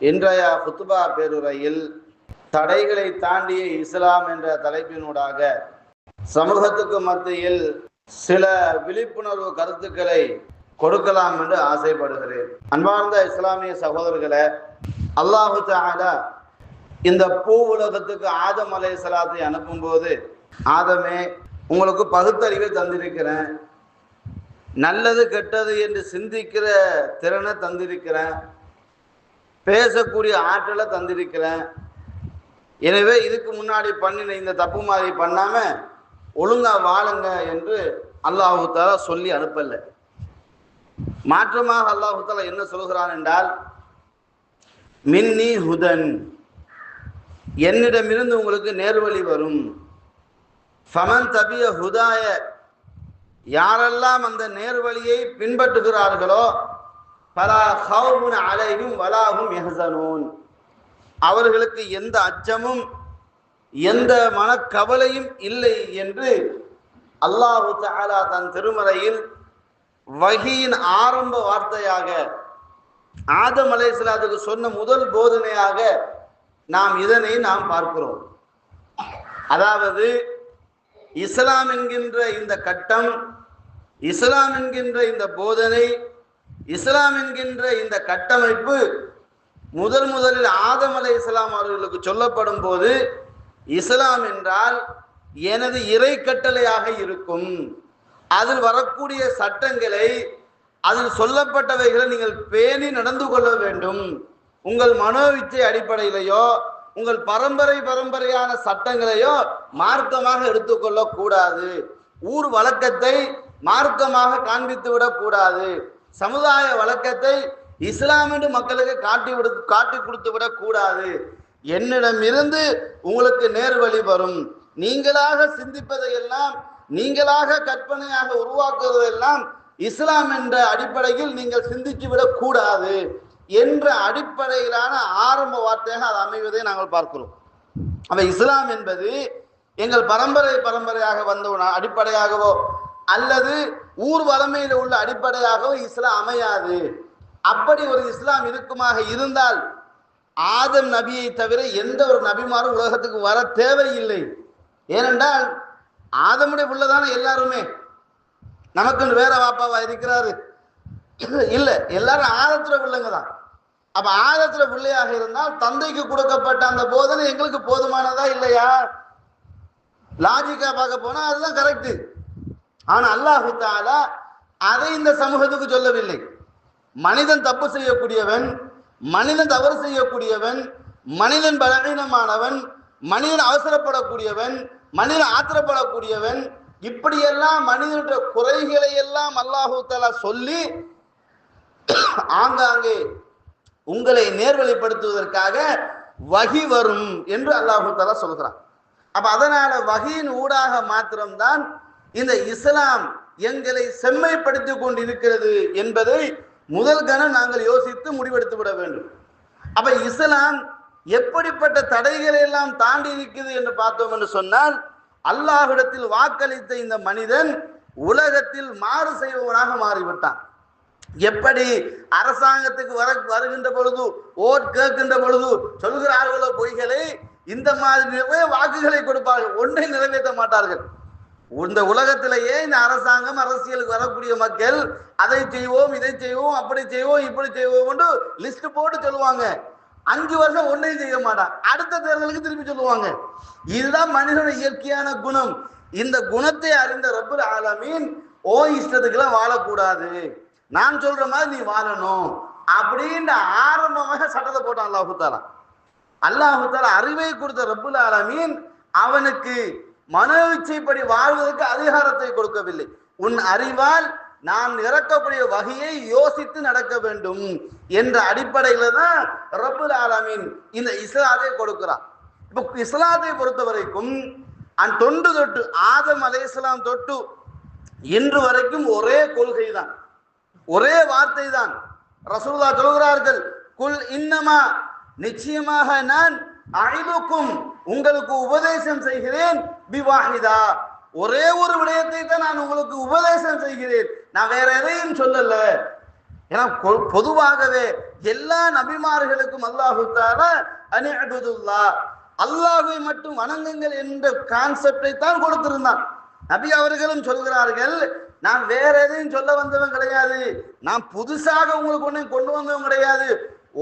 இன்றைய குத்துபா பேருரையில் தடைகளை தாண்டிய இஸ்லாம் என்ற தலைப்பினூடாக சமூகத்துக்கு மத்தியில் சில விழிப்புணர்வு கருத்துக்களை கொடுக்கலாம் என்று ஆசைப்படுகிறேன். அன்பார்ந்த இஸ்லாமிய சகோதரர்களே, அல்லாஹு தஆலா இந்த பூ உலகத்துக்கு ஆதம் அலைஹிஸ்ஸலாத்தை அனுப்பும் போது, ஆதமே, உங்களுக்கு பகுத்தறிவை தந்திருக்கிறேன், நல்லது கெட்டது என்று சிந்திக்கிற திறனை தந்திருக்கிறேன், பேசக்கூடிய ஆற்றலை தந்திருக்கிறேன். எனவே இதுக்கு முன்னாடி பண்ணின இந்த தப்பு மாதிரி பண்ணாம ஒழுங்கா வாழுங்க என்று அல்லாஹு தஆலா சொல்லி அனுப்பல. மாற்றமாக அல்லாஹு தஆலா என்ன சொல்கிறான் என்றால், மின்னி ஹுதன், என்னிடமிருந்து உங்களுக்கு நேர்வழி வரும். ஃபமன் தபிய ஹுதாய, யாரெல்லாம் அந்த நேர்வழியை பின்பற்றுகிறார்களோ, பலா ஹவுஃபுன் அலைஹிம் வலாஹும் யஹ்ஸனூன், அவர்களுக்கு எந்த அச்சமும் எந்த மனக்கவலையும் இல்லை என்று அல்லாஹு தஆலா தன் திருமறையில் வஹீயின் ஆரம்ப வார்த்தையாக ஆதம் அலைஹிஸ்ஸலாத்துக்கு சொன்ன முதல் போதனையாக இதனை நாம் பார்க்கிறோம். அதாவது இஸ்லாம் என்கின்ற இந்த கட்டம், இஸ்லாம் என்கின்ற இந்த போதனை, இஸ்லாம் என்கின்ற இந்த கட்டமைப்பு முதலில் ஆதம் அலைஹிஸ்ஸலாம் அவர்களுக்கு சொல்லப்படும் போது, இஸ்லாம் என்றால் எனது இறை கட்டளையாக இருக்கும், அதில் வரக்கூடிய சட்டங்களை, அதில் சொல்லப்பட்டவைகளை நீங்கள் பேணி நடந்து கொள்ள வேண்டும். உங்கள் மனோவிச்சை அடிப்படையிலையோ உங்கள் பரம்பரையான சட்டங்களையோ மார்க்கமாக எடுத்துக்கொள்ள கூடாது. ஊர் வழக்கத்தை மார்க்கமாக காண்பித்து விடக்கூடாது. சமுதாய வழக்கத்தை இஸ்லாம் என்று மக்களுக்கு காட்டி கொடுத்து விடக்கூடாது. என்னிடமிருந்து உங்களுக்கு நேர்வழி வரும். நீங்களாக சிந்திப்பதையெல்லாம், நீங்களாக கற்பனையாக உருவாக்குவதெல்லாம் இஸ்லாம் என்ற அடிப்படையில் நீங்கள் சிந்தித்து விடக்கூடாது என்ற அடிப்படையிலான ஆரம்ப வார்த்தையாக அது அமைவதை நாங்கள் பார்க்கிறோம். அப்ப இஸ்லாம் என்பது எங்கள் பரம்பரையாக வந்த அடிப்படையாகவோ அல்லது ஊர் வளமையில் உள்ள அடிப்படையாகவோ இஸ்லாம் அமையாது. அப்படி ஒரு இஸ்லாம் இருக்குமாக இருந்தால் ஆதம் நபியை தவிர எந்த ஒரு நபிமாரும் உலகத்துக்கு வர தேவையில்லை. ஏனென்றால் ஆதமுடைய பிள்ளைதானே எல்லாருமே. நமக்கு வேற வாப்பாவா இருக்கிறாரு? இல்லை, எல்லாரும் ஆதத்துல பிள்ளைங்க தான். அப்ப ஆதத்துல பிள்ளையாக இருந்தால் தந்தைக்கு கொடுக்கப்பட்ட அந்த போதனை எங்களுக்கு போதுமானதா இல்லையா? லாஜிக்கா பார்க்க போனா அதுதான் கரெக்ட். ஆனா அல்லாஹு தஆலா அதை இந்த சமூகத்துக்கு சொல்லவில்லை. மனிதன் தப்பு செய்யக்கூடியவன், மனிதன் தவறு செய்யக்கூடியவன், மனிதன் பலவீனமானவன், மனிதன் அவசரப்படக்கூடியவன், மனிதன் ஆத்திரப்படக்கூடியவன், இப்படியெல்லாம் மனிதனுடைய குறைகளை எல்லாம் அல்லாஹு தஆலா சொல்லி ஆங்காங்கே உங்களை நேர்வழிப்படுத்துவதற்காக வஹி வரும் என்று அல்லாஹு தஆலா சொல்கிறான். அப்ப அதனால வஹியின் ஊடாக மாத்திரம்தான் இந்த இஸ்லாம் எங்களை செம்மைப்படுத்தி கொண்டிருக்கிறது என்பதை முதல் கணம் நாங்கள் யோசித்து முடிவெடுத்து விட வேண்டும். அப்ப இஸ்லாம் எப்படிப்பட்ட தடைகளை எல்லாம் தாண்டி இருக்குது என்று பார்த்தோம் என்று சொன்னால், அல்லாஹ்விடத்தில் வாக்களித்த இந்த மனிதன் உலகத்தில் மாறு செய்பவனாக மாறிவிட்டான். எப்படி அரசாங்கத்துக்கு வருகின்ற பொழுது, ஓட் கேட்கின்ற பொழுது சொல்கிறார்களோ பொய்களை, இந்த மாதிரி வாக்குகளை கொடுப்பார்கள், ஒன்றை நிறைவேற்ற மாட்டார்கள். இந்த உலகத்திலேயே இந்த அரசாங்கம், அரசியலுக்கு வரக்கூடிய மக்கள் அதை செய்வோம், இதை செய்வோம், அப்படி செய்வோம், இப்படி செய்வோம் என்று லிஸ்ட் போட்டு சொல்லுவாங்க. 5 வருஷம் ஒன்றையும் செய்ய மாட்டான், அடுத்த தேர்தலுக்கு திருப்பி சொல்லுவாங்க. இதுதான் மனிதனுடைய இயற்கையான குணம். இந்த குணத்தை அறிந்த ரப்புல் ஆலமீன், ஓ இஷ்டத்துக்கெல்லாம் வாழக்கூடாது, நான் சொல்ற மாதிரி நீ வாழணும் அப்படின்ற ஆரம்பமாக சட்டத்தை போட்டான் அல்லாஹு தஆலா. அல்லாஹு தஆலா அறிவை கொடுத்த ரப்புல் ஆலமீன் அவனுக்கு மனோவிச்சைப்படி வாழ்வதற்கு அதிகாரத்தை கொடுக்கவில்லை. உன் அறிவால் நான் இறக்கக்கூடிய வகையை யோசித்து நடக்க வேண்டும் என்ற அடிப்படையில தான் ரப்புல் ஆலமீன் இந்த இஸ்லாத்தை கொடுக்கிறான். இப்ப இஸ்லாத்தை பொறுத்த வரைக்கும் தொன்று தொட்டு ஆதம் அலைஹிஸ்ஸலாம் தொட்டு இன்று வரைக்கும் ஒரே கொள்கை தான், ஒரே வார்த்தை தான். ரசூலுல்லாஹ் சொல்கிறார்கள், குல் இன்னமா, நிச்சயமாக நான் அஇதுக்கும், உங்களுக்கு உபதேசம் செய்கிறேன், பிவாஹிதா, ஒரே ஒரு விடயத்தை தான் நான் உங்களுக்கு உபதேசம் செய்கிறேன், நான் வேற எதையும் சொல்லல. ஏன்னா பொதுவாகவே எல்லா நபிமார்களுக்கும் அல்லாஹு தஆலா அனிஅபுதுல்லாஹ், அல்லாஹ்வை மட்டும் வணங்குங்கள் என்ற கான்செப்டை தான் கொடுத்திருந்தான். நபி அவர்களும் சொல்கிறார்கள், நான் வேற எதையும் சொல்ல வந்தவன் கிடையாது, நான் புதுசாக உங்களுக்கு ஒன்றை கொண்டு வந்தவன் கிடையாது,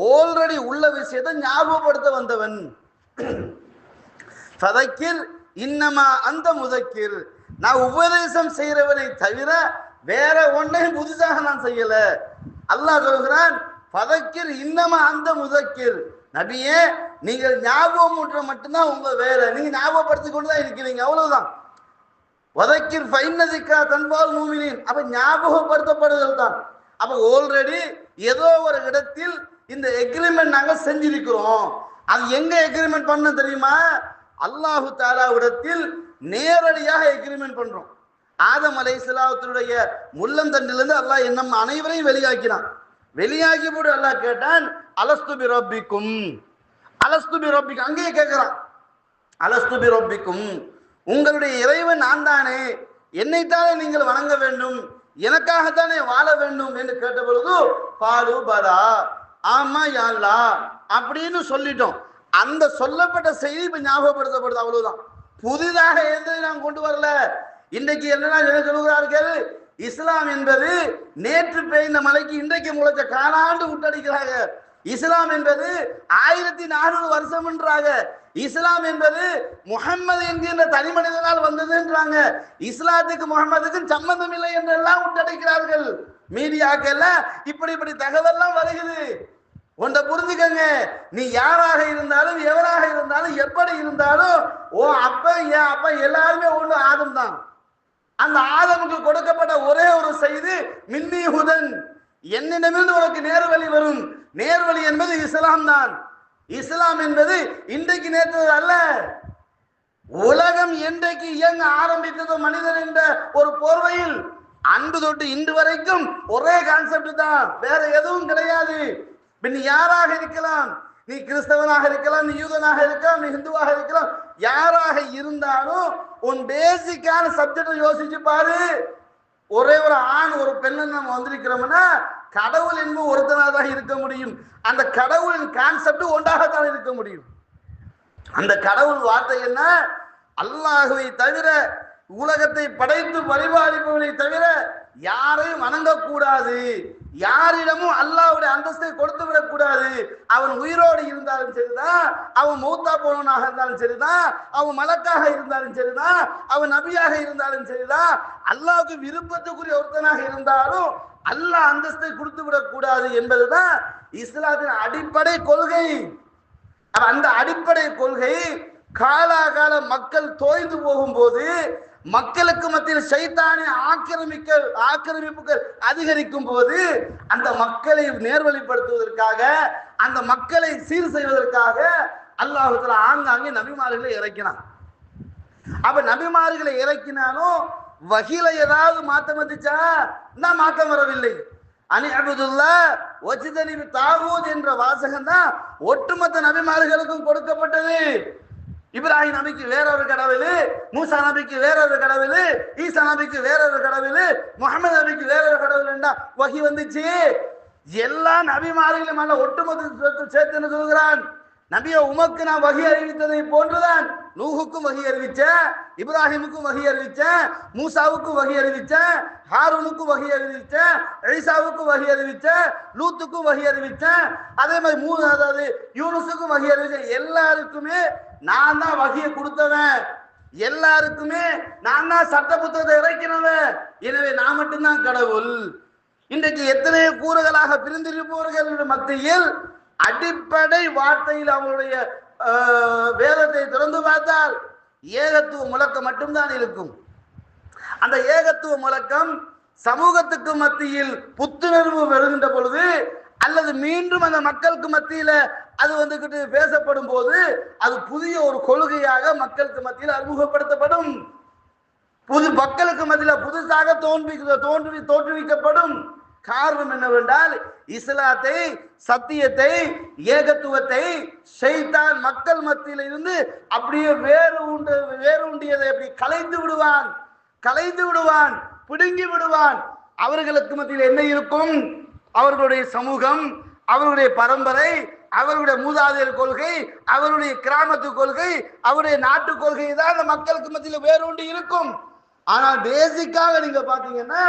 ஆல்ரெடி உள்ள விஷயத்தை ஞாபகப்படுத்த வந்தவன். ஃபதக்கிர் இன்னமா அந்த முதக்கிர், நான் உபதேசம் செய்கிறவனை தவிர வேற ஒன்றையும் புதுசாக நான் செய்யல. அல்லாஹ் சொல்கிறான், ஃபதக்கிர் இன்னமா அந்த முதக்கிர், நபியே நீங்கள் ஞாபகம் ஊற்ற மட்டும்தான் உங்க வேலை, நீங்க ஞாபகப்படுத்தி கொண்டு தான் இருக்கிறீங்க, அவ்வளவுதான். வதக்கிர் ஃபைன்ன ஸிக்ரா தன்ஃபஅல் முஃமினீன், அப்ப ஞாபகப்படுத்தப்படுதல் தான். அப்ப ஆல்ரெடி ஏதோ ஒரு இடத்தில் இந்த எக்ரிமெண்ட் நாங்க செஞ்சிருக்கிறோம். அது எங்க எக்ரிமெண்ட் பண்ண தெரியுமா? அல்லாஹு தஆலாவிடத்தில் நேரடியாக எக்ரிமெண்ட் பண்றோம். ஆதம் அலைஹிஸ்ஸலாத்துடைய முள்ளந்தண்டிலிருந்து அல்லாஹ் நம் அனைவரையும் வெளியாக்கினான். வெளியாகி போட்டு அல்லாஹ் கேட்டான், அலஸ்து பி ரப்பிக்கும், அலஸ்து பி ரப்பிக்கும், அங்கேயே கேட்கிறான், அலஸ்து பி ரப்பிக்கும், உங்களுடைய இறைவன் நான் தானே, என்னைத்தானே நீங்கள் வணங்க வேண்டும், எனக்காகத்தானே வாழ வேண்டும் என்று கேட்ட பொழுது பாலு பலா, ஆமா யா அல்லாஹ் அப்படின்னு சொல்லிட்டோம். அந்த சொல்லப்பட்ட செய்தி இப்ப ஞாபகப்படுத்தப்படுது, அவ்வளவுதான். புதிதாக எதை நாம் கொண்டு வரல. இன்றைக்கு என்னன்னா சொல்கிறார்கள், இஸ்லாம் என்பது நேற்று பெய்ந்த மலைக்கு இன்றைக்கு முளைச்ச காலாண்டு விட்டடிக்கிறாங்க. இஸ்லாம் என்பது 1400 வருஷம் என்றாங்க. இஸ்லாம் என்பது முஹம்மது என்கின்ற தனி மனிதனால் வந்ததுன்றாங்க. இஸ்லாத்துக்கு முஹம்மதுக்கும் சம்பந்தம் இல்லை என்றெல்லாம் விட்டடிக்கிறார்கள். மீடியாக்கள்ல இப்படி தகவல்லாம் வருகிறது. ஒன்றை புரிஞ்சுக்கங்க, நீ யாராக இருந்தாலும் எவராக இருந்தாலும் எப்படி இருந்தாலும் ஓ அப்ப என் அப்ப எல்லாருமே ஒண்ணு ஆதம் தான். அந்த ஆதமுக்கு கொடுக்கப்பட்ட ஒரே ஒரு செய்தி மின்னி ஹுதன், என்னிடமிருந்து உனக்கு நேர்வழி வரும். நேர்வழி என்பது இஸ்லாம் தான். இஸ்லாம் என்பது இன்றைக்கு நேற்று அல்ல. உலகம் என்றைக்கு இயங்க ஆரம்பித்ததோ மனிதன் என்ற ஒரு போர்வையில் அன்று தொட்டு இன்று வரைக்கும் ஒரே கான்செப்ட் தான், வேற எதுவும் கிடையாது. நீ யாராக இருக்கலாம், நீ கிறிஸ்தவனாக இருக்கலாம், நீ யூதனாக இருக்கலாம், நீ ஹிந்துவாக இருக்கலாம், யாராக இருந்தாலும் உன் பேசிக்கான சப்ஜெக்டை யோசிச்சு பாரு. ஒரே ஒரு ஆண் ஒரு பெண்ணை நம்ம வந்திருக்கிறோம்னா கடவுள் என்பது ஒருத்தனாக தான் இருக்க முடியும். அந்த கடவுளின் கான்செப்ட் ஒன்றாகத்தான் இருக்க முடியும். அந்த கடவுள் வார்த்தை என்ன? அல்லாஹுவை தவிர, உலகத்தை படைத்து பரிபாலிப்பவனை தவிர யாரையும் வணங்கக்கூடாது, யாரிடமும் அல்லாஹ்வுடைய அந்தஸ்தை கொடுத்து விடக்கூடாது. அவன் உயிரோடு இருந்தாலும் சரிதான், அவன் மௌத்தா போனவனாக இருந்தாலும் சரிதான், அவன் மலக்காக இருந்தாலும் சரிதான், அவன் நபியாக இருந்தாலும் சரிதான், அல்லாஹ்வுக்கு விருப்பத்துக்குரிய ஒருத்தனாக இருந்தாலும் அல்லாஹ் அந்தஸ்தை கொடுத்து விடக்கூடாது என்பதுதான் இஸ்லாத்தின் அடிப்படை கொள்கை. அந்த அடிப்படை கொள்கை காலாகால மக்கள் தோய்ந்து போகும்போது, மக்களுக்கு மத்தியில் சைத்தானிய ஆக்கிரமிப்புகள் அதிகரிக்கும் போது, அந்த மக்களை நேர்வழிப்படுத்துவதற்காக, அந்த மக்களை சீர் செய்வதற்காக அல்லாஹ் தஆலா ஆங்காங்கே நபிமார்களை இறக்கினான். அப்ப நபிமார்களை இறக்கினாலும் வஹீல ஏதாவது மாற்றம் வந்துச்சா? நான் மாற்றம் வரவில்லை. அனி அபுதுல்லாஹ் வஜ்தனிபு தாகூத் என்ற வாசகம் தான் ஒட்டுமொத்த நபிமார்களுக்கும் கொடுக்கப்பட்டது. இப்ராஹிம் நபிக்கு வேறொரு கடவுள், மூசா நபிக்கு வேறொரு கடவுள், ஈசா நபிக்கு வேறொரு கடவுள், முஹம்மது நபிக்கு வேறொரு கடவுள் என்றா வஹி வந்துச்சு. எல்லா நபிமார்களும் அல்ல ஒட்டுமொத்த சேர்த்து சொல்கிறான், நபியை உமக்கு நான் வஹி அறிவித்ததை போன்றுதான் நூஹுக்கும் வஹி அறிவிச்சேன், இப்ராஹிமுக்கும் வஹி அறிவிச்சேன், மூசாவுக்கும் வஹி அறிவிச்சேன், ஹாரூனுக்கும் வஹி அறிவிச்சேன், ஈசாவுக்கும் வஹி அறிவிச்சேன், லூத்துக்கும் வஹி அறிவிச்சேன், அதே மாதிரி அதாவது யூனுஸுக்கும் வஹி அறிவிச்சேன். எல்லாருக்குமே நான் தான் வஹியை கொடுத்தவன், எல்லாருக்குமே நான் தான் சட்ட புத்தகத்தை இறக்கினவன். எனவே நான் மட்டும்தான் கடவுள். இன்றைக்கு எத்தனையோ கூறுகளாக பிரிந்திருப்பவர்கள் மத்தியில் அடிப்படை வார்த்தையில் அவங்களுடைய வேதத்தை திறந்து பார்த்தால் ஏகத்துவ முழக்கம் மட்டும்தான் இருக்கும். அந்த ஏகத்துவ முழக்கம் சமூகத்துக்கு மத்தியில் புத்துணர்வு பெறுகின்ற பொழுது, அல்லது மீண்டும் அந்த மக்களுக்கு மத்தியில அது வந்துகிட்டு பேசப்படும் போது, அது புதிய ஒரு கொள்கையாக மக்களுக்கு மத்தியில் அறிமுகப்படுத்தப்படும். மக்களுக்கு மத்தியில் புதுசாக தோற்றுவிக்கப்படும். காரணம் என்னவென்றால், இஸ்லாத்தை, சத்தியத்தை, ஏகத்துவத்தை ஷைத்தான் மக்கள் மத்தியில் இருந்து அப்படியே வேரூண்டியதை அப்படி கலைந்து விடுவான், பிடுங்கி விடுவான். அவர்களுக்கு மத்தியில் என்ன இருக்கும்? அவர்களுடைய சமூகம், அவருடைய பரம்பரை, அவருடைய மூதாதையர் கொள்கை, அவருடைய கிராமத்து கொள்கை, அவருடைய நாட்டு கொள்கை தான் அந்த மக்களுக்கு மத்தியில் வேறொன்று இருக்கும். ஆனால் பேசிக்காக நீங்க பாத்தீங்கன்னா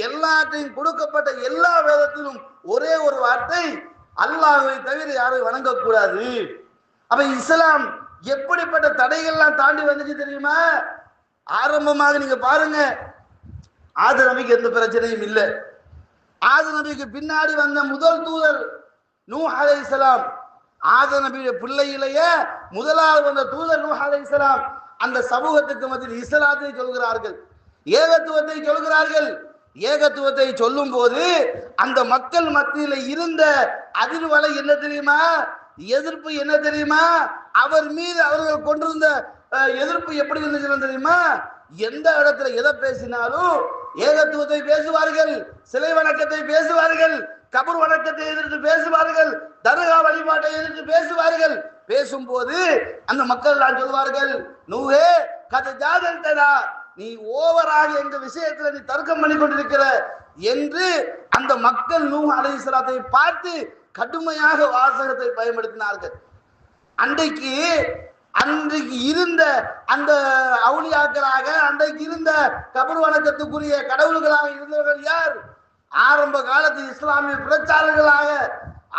எல்லாத்தையும் கொடுக்கப்பட்ட எல்லா வேதத்திலும் ஒரே ஒரு வார்த்தை, அல்லாஹ்வை தவிர யாரும் வணங்கக்கூடாது. அப்ப இஸ்லாம் எப்படிப்பட்ட தடைகள்லாம் தாண்டி வந்துச்சு தெரியுமா? ஆரம்பமாக நீங்க பாருங்க, ஆது நபிக்கு எந்த பிரச்சனையும் இல்லை. ஆது நபிக்கு பின்னாடி வந்த முதல் தூதர் நூஹ் அலைஹிஸ்ஸலாம். ஆது நபியுடைய பிள்ளையிலேயே முதலாவது வந்த தூதர் நூஹ் அலைஹிஸ்ஸலாம். அந்த சமூகத்துக்கு மத்தியில் இஸ்லாத்தை சொல்கிறார்கள், ஏகத்துவத்தை சொல்கிறார்கள். ஏகத்துவத்தை சொல்லும் போது அந்த மக்கள் மத்தியில் இருந்த அதிர்வலை என்ன தெரியுமா? எதிர்ப்பு என்ன தெரியுமா? அவர் மீது அவர்கள் கொண்டிருந்த எதிர்ப்பு எப்படி இருந்துச்சு தெரியுமா? எந்த இடத்துல எதை பேசினாலும் ஏகத்துவத்தை பேசுவார்கள், சிலை வணக்கத்தை பேசுவார்கள், கபர் வணக்கத்தை எதிர்த்து பேசுவார்கள், தர்கா வழிபாட்டை எதிர்த்து பேசுவார்கள். பேசும்போது அந்த மக்கள் நான் சொல்வார்கள், நூஹே கதை ஜாதல்தடா, நீ ஓவராக எங்க விஷயத்துல நீ தர்க்கம் பண்ணி கொண்டிருக்கிற என்று அந்த மக்கள் நூஹ் அலைஹிஸ்ஸலாத்தை பார்த்து கடுமையாக வாசகத்தை பயன்படுத்தினார்கள். அன்றைக்கு இருந்த அந்த அவுலியாக்களாக, அன்றைக்கு இருந்த கபர் வணக்கத்துக்குரிய கடவுள்களாக இருந்தவர்கள் யார்? ஆரம்ப காலத்தில் இஸ்லாமிய பிரச்சாரர்களாக,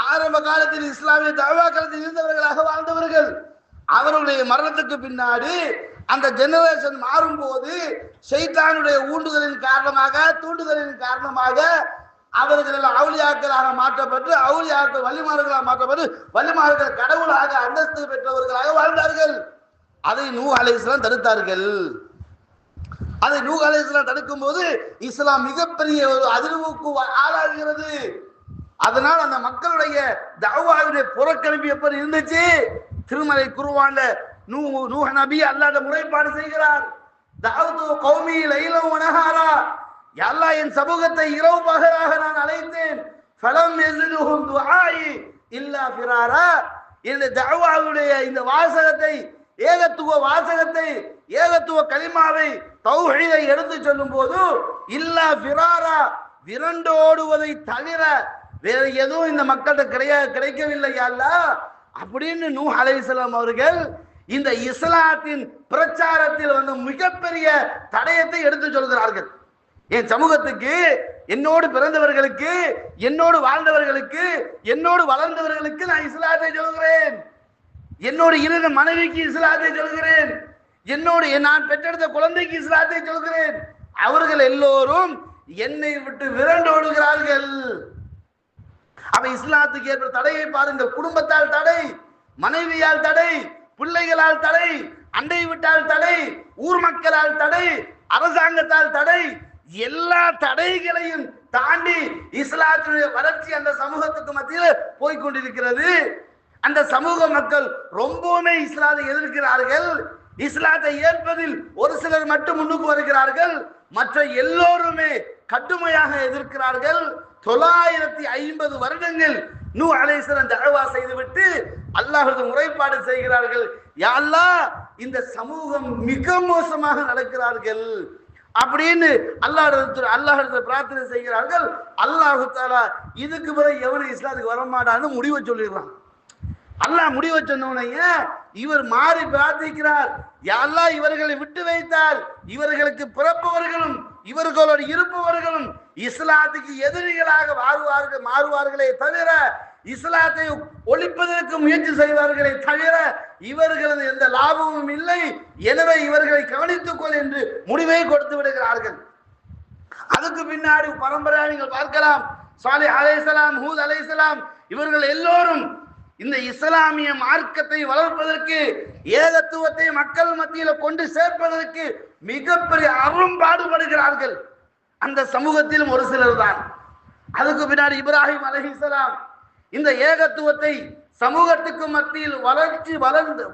ஆரம்ப காலத்தில் இஸ்லாமிய தவாக்களத்தில் இருந்தவர்களாக வாழ்ந்தவர்கள். அவர்களுடைய மரணத்துக்கு பின்னாடி அந்த ஜெனரேஷன் மாறும்போது ஷைத்தானுடைய ஊண்டுதலின் காரணமாக, தூண்டுதலின் காரணமாக அவர்கள் அவுலியாக்களாக மாற்றப்பட்டு, அவுலியாக்கள் வலிமார்களாக மாற்றப்பட்டு, வலிமார்கள் கடவுளாக அந்தஸ்து பெற்றவர்களாக வாழ்ந்தார்கள். அதை நூஹ் அலைஹிஸ்ஸலாம் தடுத்தார்கள். அதை நூஹ் அலைஹிஸ்ஸலாம் தடுக்கும் போது இஸ்லாம் மிகப்பெரிய ஒரு அதிர்வுக்கு ஆளாகிறது. அதனால் அந்த மக்களுடைய தஅவாவுடைய புறக்கணிப்பு எப்படி இருந்துச்சு? திருமலை குர்ஆன்ல நூஹ் நபி அல்லாஹ்விடம் முறைப்பாடு செய்கிறார். தஅவுது கௌமி லைலன் வ நஹாரா, யா அல்லாஹ் என் சமூகத்தை இரவு பகலாக நான் அழைத்தேன். ஃபலம் யஸிதுஹும் துஆஇ இல்லா ஃபிராரா. இந்த தஅவாவுடைய இந்த வாசகத்தை, ஏகத்துவ வாசகத்தை, ஏகத்துவ கலிமாவை, தௌஹீதை எடுத்து சொல்லும் போது இல்லா ஃபிராரா, விரண்டோடுவதை தவிர வேற எதுவும் இந்த மக்கள்கிட்ட கிடைக்கவில்லை யா அல்லாஹ் அப்படின்னு நூஹ் அலைஹிஸ்ஸலாம் அவர்கள் இந்த இஸ்லாத்தின் பிரச்சாரத்தில் வந்து மிகப்பெரிய தடயத்தை எடுத்து சொல்கிறார்கள். என் சமூகத்துக்கு, என்னோடு பிறந்தவர்களுக்கு, என்னோடு வாழ்ந்தவர்களுக்கு, என்னோடு வளர்ந்தவர்களுக்கு நான் இஸ்லாத்தை சொல்கிறேன். என்னோடு இருந்த மனைவிக்கு இஸ்லாத்தை சொல்கிறேன். என்னோடு நான் பெற்றெடுத்த குழந்தைக்கு இஸ்லாத்தை சொல்கிறேன். அவர்கள் எல்லோரும் என்னை விட்டு விரண்டோடுகிறார்கள். அவ இஸ்லாத்துக்கு ஏற்பட்ட தடையை பாருங்கள். குடும்பத்தால் தடை, மனைவியால் தடை, பிள்ளைகளால் தடை, அண்டை விட்டால் தடை, ஊர் மக்களால் தடை, அரசாங்கத்தால் தடை, எல்லா தடைகளையும் தாண்டி இஸ்லாத்துடைய வளர்ச்சி அந்த சமூகத்துக்கு மத்தியில் போய்கொண்டிருக்கிறது. அந்த சமூக மக்கள் ரொம்பவுமே இஸ்லாத்தை எதிர்க்கிறார்கள். இஸ்லாத்தை ஏற்பதில் ஒரு சிலர் மட்டும் முன்னுக்கு வருகிறார்கள், மற்ற எல்லோருமே கடுமையாக எதிர்க்கிறார்கள். 950 வருடங்கள் நூஹ் அலைஹிஸ்ஸலாம் தஅவா செய்துவிட்டு அல்லாஹ்வுக்கு முறைப்பாடு செய்கிறார்கள். யா அல்லாஹ் இந்த சமூகம் மிக மோசமாக நடக்கிறார்கள் அப்படின்னு அல்லாஹ்விடத்தில் பிரார்த்தனை செய்கிறார்கள். அல்லாஹ் தஆலா இதுக்கு பிறகு எவனும் இஸ்லாத்துக்கு வரமாட்டான்னு முடிவை சொல்லிடுறான். அல்லாஹ் முடிவை சொன்னவனையே இவர் மாறி பிரார்த்திக்கிறார். யா அல்லாஹ் இவர்களை விட்டு வைத்தால் இவர்களுக்கு பிறப்பவர்களும் இவர்களோடு இருப்பவர்களும் இஸ்லாத்துக்கு எதிரிகளாக மாறுவார்களே தவிர, இஸ்லாத்தை ஒழிப்பதற்கு முயற்சி செய்வார்களே தவிர இவர்களது எந்த லாபமும் இல்லை. எனவே இவர்களை கவனித்துக் கொள் என்று முடிவை கொடுத்து விடுகிறார்கள். அதுக்கு பின்னாடி பரம்பரையாக நீங்கள் பார்க்கலாம், சாலிஹ் அலைஹிஸ்ஸலாம், ஹூத் அலைஹிஸ்ஸலாம், இவர்கள் எல்லோரும் இந்த இஸ்லாமிய மார்க்கத்தை வளர்ப்பதற்கு, ஏகத்துவத்தை மக்கள் மத்தியில் கொண்டு சேர்ப்பதற்கு மிகப்பெரிய அரும்பாடுபடுகிறார்கள். அந்த சமூகத்திலும் ஒரு சிலர் தான். அதுக்கு பின்னாடி இப்ராஹிம் அலைஹிஸ்ஸலாம் இந்த ஏகத்துவத்தை சமூகத்துக்கு மத்தியில்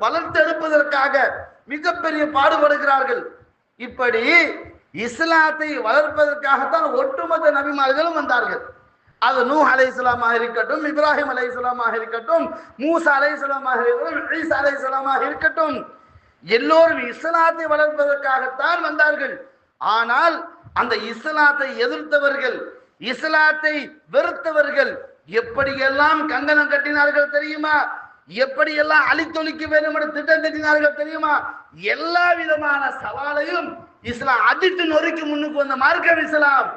வளர்த்தெடுப்பதற்காக மிகப்பெரிய பாடுபடுகிறார்கள். இப்படி இஸ்லாத்தை வளர்ப்பதற்காகத்தான் ஒட்டுமொத்த நபிமார்களும் வந்தார்கள். அது நூஹ் அலைஹிஸ்ஸலாமாக இருக்கட்டும், இப்ராஹிம் அலைஹிஸ்ஸலாமாக இருக்கட்டும், மூசா அலைஹிஸ்ஸலாமாக இருக்கட்டும், ஈசா அலைஹிஸ்ஸலாமாக இருக்கட்டும், எல்லோரும் இஸ்லாத்தை வளர்ப்பதற்காகத்தான் வந்தார்கள். ஆனால் அந்த இஸ்லாத்தை எதிர்த்தவர்கள், இஸ்லாத்தை வெறுத்தவர்கள், எப்படியெல்லாம் கங்கணம் கட்டினார்கள் தெரியுமா? எப்படியெல்லாம் அழித்தொழிக்க வேண்டும் என்று திட்டம் தட்டினார்கள் தெரியுமா? எல்லா விதமான சவாலையும் இஸ்லாம் அடித்து நொறுக்கி முன்னுக்கு வந்த மார்க்கம் இஸ்லாம்.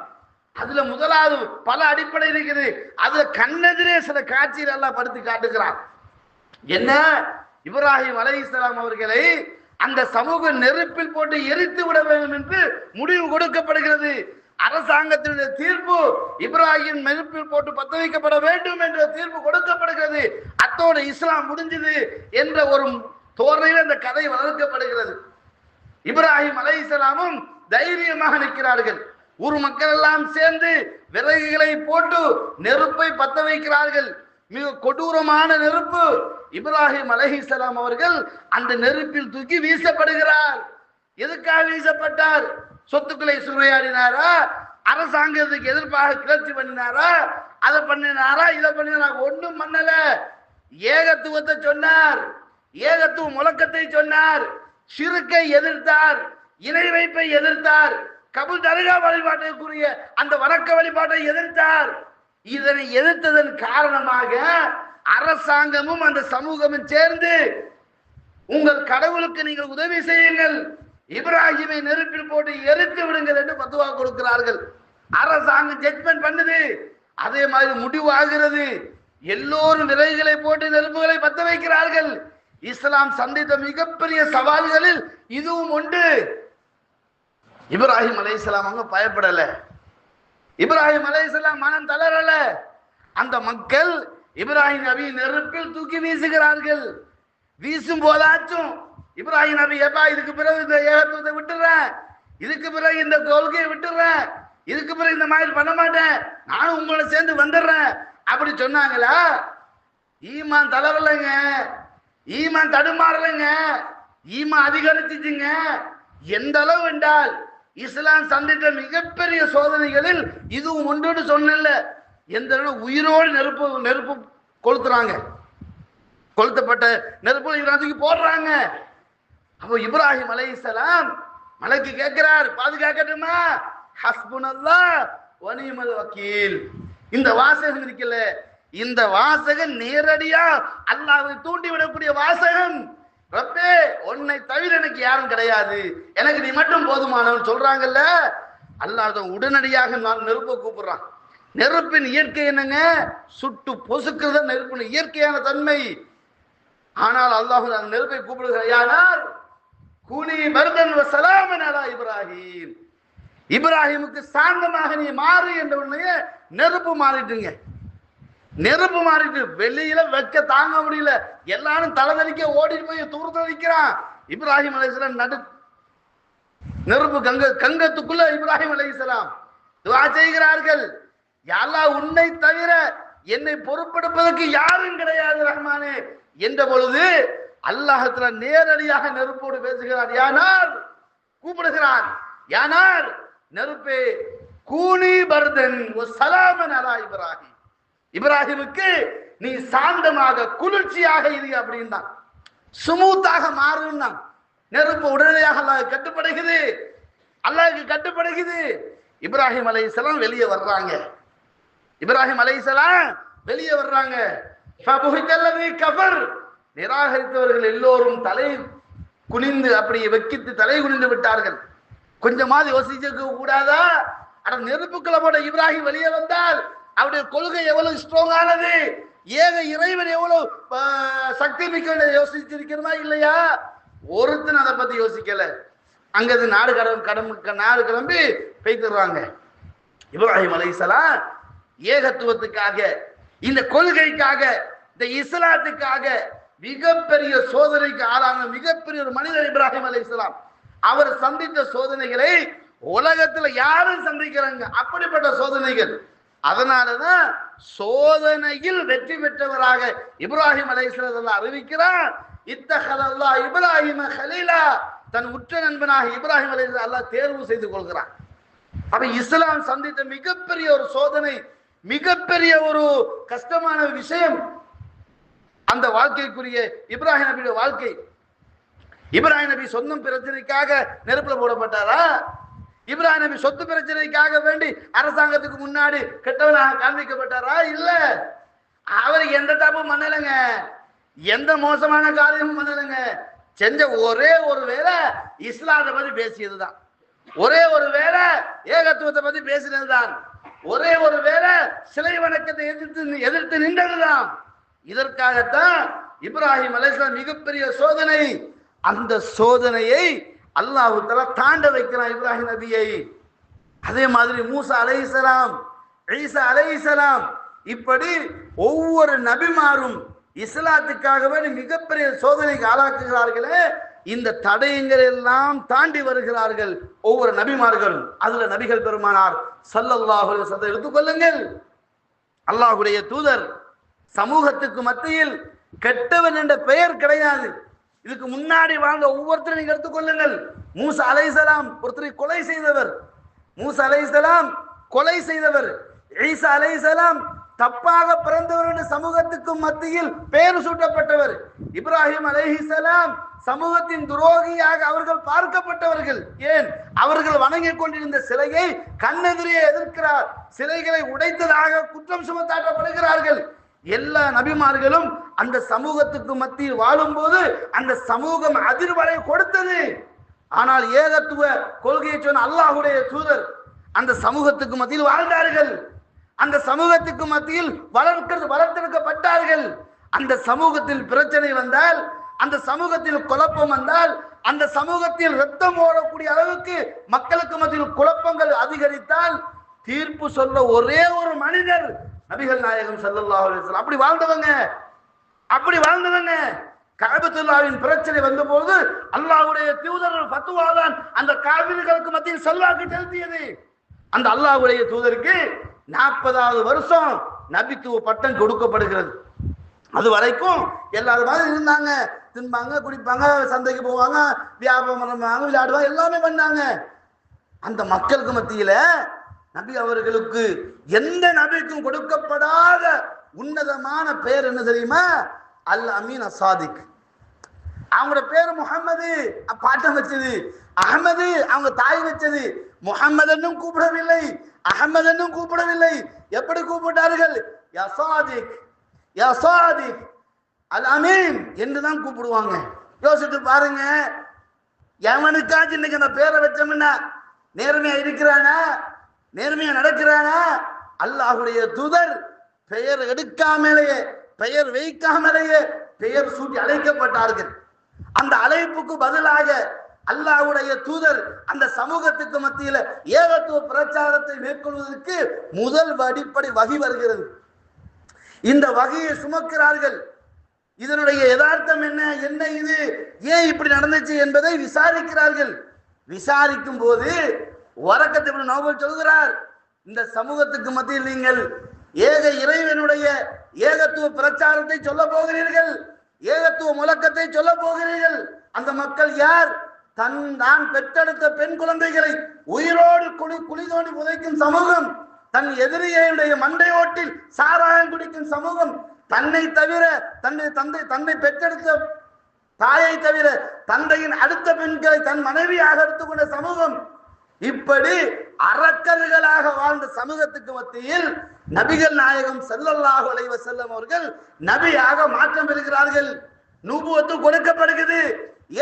அதுல முதலாவது பல அடிப்படை இருக்குது. அதுல கண்ணெதிரே சில காட்சிகள் எல்லாம் படுத்தி காட்டுகிறார். என்ன? இப்ராஹிம் அலைஹிஸ்ஸலாம் அவர்களை அந்த சமூக நெருப்பில் போட்டு எரித்து விட வேண்டும் என்று முடிவு கொடுக்கப்படுகிறது. அரசாங்கத்தினுடைய தீர்ப்பு இப்ராஹிம் நெருப்பில் போட்டு பத்த வைக்கப்பட வேண்டும் என்ற தீர்ப்பு கொடுக்கப்படுகிறது. அத்தோடு இஸ்லாம் முடிஞ்சது என்ற ஒரு தோரணையில் அந்த கதை வளர்க்கப்படுகிறது. இப்ராஹிம் அலைஹிஸ்ஸலாமும் தைரியமாக நிற்கிறார்கள். ஊர் மக்கள் எல்லாம் சேர்ந்து விறகுகளை போட்டு நெருப்பை பத்த வைக்கிறார்கள். மிக கொடூரமான நெருப்பு. இப்ராஹிம் அலைஹிஸ்ஸலாம் அவர்கள் அந்த நெருப்பில் தூக்கி வீசப்படுகிறார். எதுக்காக வீசப்பட்டார்? சொத்துக்களை சூறையாடினாரா? அரசாங்கத்துக்கு எதிர்ப்பாக கிளர்ச்சி பண்ணினாரா? அதை பண்ணினாரா? இதை பண்ணினாரா? ஒன்றும் பண்ணல. ஏகத்துவத்தை சொன்னார். ஏகத்துவ முழக்கத்தை சொன்னார். ஷிர்கை எதிர்த்தார். இணை வைப்பை எதிர்த்தார். கபுல் தர்கா வழிபாட்டிற்குரிய அந்த வணக்க வழிபாட்டை எதிர்த்தார். இதனை எதிர்த்ததன் காரணமாக அரசாங்கமும் அந்த சமூகமும் சேர்ந்து உங்கள் கடவுளுக்கு நீங்கள் உதவி செய்யுங்கள், இப்ராஹிமை நெருப்பில் போட்டு எரித்து விடுங்கள் என்று பத்துவா கொடுக்கிறார்கள். அரசாங்கம் ஜட்மெண்ட் பண்ணுது. அதே மாதிரி முடிவாகிறது. எல்லோரும் விறகுகளை போட்டு நெருப்புகளை பத்த வைக்கிறார்கள். இஸ்லாம் சந்தித்த மிகப்பெரிய சவால்களில் இதுவும் உண்டு. இப்ராஹிம் அலைஹிஸ்ஸலாம் அவங்க பயப்படல. இப்ராஹிம் அலைஹிஸ்ஸலாம் மனம் தளரல. அந்த மக்கள் இப்ராஹிம் நபி நெருப்பில் தூக்கி வீசுகிறார்கள். வீசும் போதாச்சும் இப்ராஹிம் நபி, ஏப்பா இதுக்கு பிறகு இந்த ஏகத்துவத்தை விட்டுறேன், இதுக்கு பிறகு இந்த கொள்கையை விட்டுறேன், இதுக்கு பிறகு இந்த மாதிரி பண்ண மாட்டேன், நானும் உங்களோட சேர்ந்து வந்துடுறேன் அப்படி சொன்னாங்களா? ஈமான் தளரலைங்க, ஈமான் தடுமாறலைங்க, ஈமான் அதிகரிச்சுச்சுங்க. எந்த அளவு என்றால் இஸ்லாம் சந்தித்த மிகப்பெரிய சோதனைகளில் இதுவும் ஒன்று சொன்னல. எந்த உயிரோடு நெருப்பு கொளுத்துறாங்க. கொளுத்தப்பட்ட நெருப்பு போடுறாங்க. அப்போ இப்ராஹிம் அலைஹிஸ்ஸலாம் மலைக்கு கேட்கிறார், பாதுகாக்கட்டுமா? ஹஸ்புனல்லாஹ் வ நிஅமல் வக்கீல். இந்த வாசகம் இருக்குல்ல, இந்த வாசகம் நேரடியா அல்லாஹ்வை தூண்டி விடக்கூடிய வாசகம். ரப்பே, உன்னை தவிர எனக்கு யாரும் கிடையாது, எனக்கு நீ மட்டும் போதுமானவன் சொல்றாங்கல்ல. அல்லாஹ் உடனடியாக நான் நெருப்பை கூப்பிடுறான். நெருப்பின் இயற்கை என்னங்க? சுட்டு பொசுக்குறது நெருப்பின் இயற்கையான தன்மை. ஆனால் அல்லாஹ் அந்த நெருப்பை கூப்பிடுகிறார், கூனி பர்தன் வ ஸலாமன் அலா இப்ராஹிம். இப்ராஹிமுக்கு சாந்தமாக நீ மாறு என்ற உடனே நெருப்பு மாறிட்டுங்க. நெருப்பு மாறிட்டு வெளியில வெக்க தாங்க முடியல. எல்லாரும் தலைதறிக்க ஓடிட்டு போய் தூரத்துல நிற்கிறான். இப்ராஹிம் அலைஹிஸ்ஸலாம் நெருப்பு கங்கத்துக்குள்ள இப்ராஹிம் அலைஹிஸ்ஸலாம் துஆ செய்கிறார்கள். யா அல்லாஹ், உன்னை தவிர என்னை பொறுப்பெடுப்பதற்கு யாரும் கிடையாது ரஹ்மானே என்ற பொழுது அல்லாஹ்வுல நேரடியாக நெருப்போடு பேசுகிறார். யானார் கூப்பிடுகிறான். யானார், நெருப்பே, கூனி பர்தன் வ ஸலாமன் அலா இப்ராஹிம். இப்ராஹிமுக்கு நீ சாந்தமாக குளிர்ச்சியாக இரு அப்படின்னா, சுமூத்தாக மாறுன்னா. நெருப்பு உடனடியாக அல்லாஹ் கட்டுப்படுகிறது. அல்லாஹ்வுக்கு கட்டுப்படுகிறது. இப்ராஹிம் அலைஹிஸ்ஸலாம் வெளியே வர்றாங்க. இப்ராஹிம் அலைஹிஸ்ஸலாம் வெளியே வர்றாங்க. ஃபபுஹிதல்லதி கஃபர். நிராகரித்தவர்கள் எல்லோரும் தலை குனிந்து அப்படி வெக்கித்து தலை குனிந்து விட்டார்கள். கொஞ்சமாவது யோசிக்க கூடாதா? அட, நெருப்புக்குள்ள போட இப்ராஹிம் வெளியே வந்தால் அவருடைய கொள்கை எவ்வளவு ஸ்ட்ராங்கானது, ஏக இறைவன் எவ்வளவு சக்தி மிக்க யோசிச்சிருக்கிறதா இல்லையா? ஒருத்தன் அதை பத்தி யோசிக்கல. அங்கது நாடு கிளம்பி பெய்துறாங்க. இப்ராஹிம் அலைஹிஸ்ஸலாம் ஏகத்துவத்துக்காக, இந்த கொள்கைக்காக, இந்த இஸ்லாத்துக்காக மிகப்பெரிய சோதனைக்கு ஆளான மிகப்பெரிய ஒரு மனிதர் இப்ராஹிம் அலைஹிஸ்ஸலாம். அவர் சந்தித்த சோதனைகளை உலகத்துல யாரும் சந்திக்கிறாங்க, அப்படிப்பட்ட சோதனைகள். அதனாலதான் சோதனையில் வெற்றி பெற்றவராக இப்ராஹிம் அலைஹிஸ்ஸலாம் அறிவிக்கிறார். இத்தஹதல்லாஹ் இப்ராஹிம கலீலா. தன் உற்ற நண்பனாக இப்ராஹிம் அலைஹிஸ்ஸலாம் அல்லாஹ் தேர்வு செய்து கொள்கிறார். அப்ப இஸ்லாம் சந்தித்த மிகப்பெரிய ஒரு சோதனை, மிகப்பெரிய ஒரு கஷ்டமான விஷயம் அந்த வாழ்க்கைக்குரிய இப்ராஹிம் நபியுடைய வாழ்க்கை. இப்ராஹிம் நபி சொந்தம் பிரச்சனைக்காக நெருப்புல போடப்பட்டாரா? இப்ராஹிம் நபி சொத்து பிரச்சனைக்காக வேண்டி அரசாங்கத்துக்கு முன்னாடி கெட்டவனாக காண்பிக்கப்பட்டாரா? இல்ல. அவருக்கு எந்த தப்பும் பண்ணலைங்க, எந்த மோசமான காரியமும் பண்ணலைங்க. செஞ்ச ஒரே ஒரு வேலை இஸ்லாத்தை பத்தி பேசியதுதான், ஒரே ஒரு வேலை ஏகத்துவத்தை பத்தி பேசினதுதான், ஒரே ஒரு வேலை சிலை வணக்கத்தை எதிர்த்து நின்றதுதான். இதற்காகத்தான் இப்ராஹிம் அலைஹிஸ்ஸலாம் மிகப்பெரிய சோதனை, அந்த சோதனையை அல்லாஹ் தஆலா தாண்ட வைக்கிறான் இப்ராஹிம் நபியை. அதே மாதிரி மூசா அலைஹிஸ்ஸலாம், ஈசா அலைஹிஸ்ஸலாம், இப்படி ஒவ்வொரு நபிமாரும் இஸ்லாத்துக்காகவே மிகப்பெரிய சோதனைக்கு ஆளாக்குகிறார்களே, இந்த தடயங்கள் எல்லாம் தாண்டி வருகிறார்கள் ஒவ்வொரு நபிமார்களும். அதுல நபிகள் பெருமானார் ஸல்லல்லாஹு அலைஹி வஸல்லம் எடுத்துக்கொள்ளுங்கள். அல்லாஹ்வுடைய தூதர் சமூகத்துக்கு மத்தியில் கெட்டவன் என்ற பெயர் கிடையாது. இதுக்கு முன்னாடி வாழ்ந்த ஒவ்வொருத்தரும் நீங்க எடுத்துக்கொள்ளுங்கள். மூசா அலைஹிஸ்ஸலாம் ஒருத்தரை கொலை செய்தவர், மூசா அலைஹிஸ்ஸலாம் கொலை செய்தவர், ஈசா அலைஹிஸ்ஸலாம் தப்பாக பிறந்தவர் என்று சமூகத்துக்கு மத்தியில் பெயர் சூட்டப்பட்டவர், இப்ராஹிம் அலைஹிஸ்ஸலாம் சமூகத்தின் துரோகியாக அவர்கள் பார்க்கப்பட்டவர்கள். ஏன்? அவர்கள் வணங்கிக் கொண்டிருந்த சிலையை கண்ணெதிரே எதிர்க்கிறார், சிலைகளை உடைத்ததாக குற்றம் சுமத்தாட்டப்படுகிறார்கள். எல்லா நபிமார்களும் அந்த சமூகத்துக்கு மத்தியில் வாழும் போது அந்த சமூகம் அதிர்வலை கொடுத்தது. ஆனால் ஏகத்துவ கொள்கையை சொன்ன அல்லாஹ்வுடைய தூதர் அந்த சமூகத்துக்கு மத்தியில் வாழ்ந்தார்கள், அந்த சமூகத்துக்கு மத்தியில் வளர்த்தெடுக்கப்பட்டார்கள். அந்த சமூகத்தில் பிரச்சனை வந்தால், அந்த சமூகத்தில் குழப்பம் வந்தால், அந்த சமூகத்தில் ரத்தம் ஓடக்கூடிய அளவுக்கு மக்களுக்கு மத்தியில் குழப்பங்கள் அதிகரித்தால் தீர்ப்பு சொல்ல ஒரே ஒரு மனிதர் நபிகள் நாயகம் ஸல்லல்லாஹு அலைஹி வஸல்லம். அப்படி வாழ்ந்தவங்க கஅபத்துல்லாஹ்வின் பிரச்சனை வந்தபோது அல்லாஹ்வுடைய தூதர் ஃபத்வா தான் அந்த காபிர்களுக்கு மத்தியில் செல்வாக்கு செலுத்தியது. அந்த அல்லாஹ்வுடைய தூதருக்கு 40வது வருஷம் நபித்துவ பட்டம் கொடுக்கப்படுகிறது. அது வரைக்கும் எல்லாரும் மாதிரி இருந்தாங்க, தின்பாங்க, குடிப்பாங்க, சந்தைக்கு போவாங்க, வியாபாரம் பண்ணுவாங்க, விளையாடுவாங்க, எல்லாமே பண்ணாங்க. அந்த மக்களுக்கு மத்தியில நபி அவர்களுக்கு எந்த நபிக்கும் கொடுக்கப்படாத உன்னதமான பெயர் என்ன தெரியுமா? அல் அமீன் அசாதிக். அவங்களோட பேர் முஹம்மது, பாட்டம் வச்சது. அஹமது அவங்க தாய் வச்சது. முஹம்மதன்னும் கூப்பிடவில்லை, அஹமதன்னும் கூப்பிடவில்லை. எப்படி கூப்பிட்டார்கள்? யா சாதிக், யா சாதிக், அல் அமீன் என்றுதான் கூப்பிடுவாங்க. யோசித்து பாருங்க, எவனுக்காச்சும் இன்னைக்கு அந்த பேரை வச்சோம்னா நேர்மையா இருக்கிறானா, நேர்மையா நடக்கிறானா? அல்லாஹ்வுடைய தூதர் பெயர் எடுக்காமலேயே, பெயர் வைக்காமலேயே பெயர் சூட்டி அழைக்கப்பட்டார்கள். அந்த அழைப்புக்கு பதிலாக அல்லாஹ்வுடைய தூதர் அந்த சமூகத்துக்கு மத்தியில ஏகத்துவ பிரச்சாரத்தை மேற்கொள்வதற்கு முதல் அடிப்படை வகி வருகிறது. இந்த வகையை சுமக்கிறார்கள். இதனுடைய யதார்த்தம் என்ன, என்ன இது, ஏன் இப்படி நடந்துச்சு என்பதை விசாரிக்கிறார்கள். விசாரிக்கும் போது வரக்கத் இப்னு நௌஃபல் சொல்கிறார், இந்த சமூகத்துக்கு மத்தியில் நீங்கள் ஏக இறைவனுடைய ஏகத்துவ பிரச்சாரத்தை சொல்ல போகிறீர்கள், ஏகத்துவ முழக்கத்தை சொல்ல போகிறீர்கள். அந்த மக்கள் யார்? தான் பெற்றெடுத்த பெண் குழந்தைகளை உயிரோடு குழி தோண்டி புதைக்கும் சமூகம், தன் எதிரியுடைய மண்டையோட்டில் சாராயம் குடிக்கும் சமூகம், தன்னை தவிர தன்னை பெற்றெடுத்த தாயை தவிர தந்தையின் அடுத்த பெண்களை தன் மனைவியாக எடுத்துக்கொண்ட சமூகம். இப்படி அரக்கர்களாக வாழ்ந்த சமூகத்துக்கு மத்தியில் நபிகள் நாயகம் ஸல்லல்லாஹு அலைஹி வஸல்லம் அவர்கள் நபியாக மாற்றம் பெறுகிறார்கள். நுபுவத்து கொடுக்கப்படுகிறது,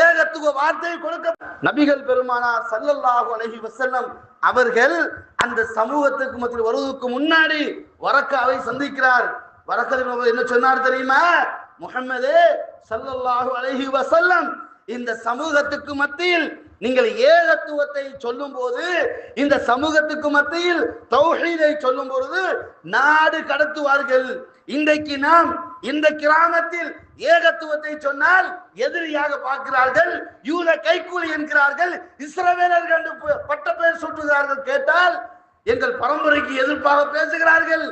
ஏகத்துவ வார்த்தை கொடுக்க. நபிகள் பெருமானார் ஸல்லல்லாஹு அலைஹி வஸல்லம் அவர்கள் அந்த சமூகத்துக்கு மத்தியில் வருவதற்கு முன்னாடி வரக்காவை சந்திக்கிறார். வரக்கா என்ன சொன்னார் தெரியுமா? முஹம்மதே ஸல்லல்லாஹு அலைஹி வஸல்லம், இந்த சமூகத்துக்கு மத்தியில் நீங்கள் ஏகத்துவத்தை சொல்லும் போது, இந்த சமூகத்துக்கு மத்தியில் தௌஹீதை சொல்லும் பொழுது நாடு கடத்துவார்கள். இன்றைக்கு நாம் இந்த கிராமத்தில் ஏகத்துவத்தை சொன்னால் எதிரியாக பார்க்கிறார்கள், யூத கைக்கூலி என்கிறார்கள், இஸ்ரவேலர்கள் பட்ட பெயர் சூட்டுகிறார்கள். கேட்டால் எங்கள் பரம்பரைக்கு எதிர்ப்பாக பேசுகிறார்கள்,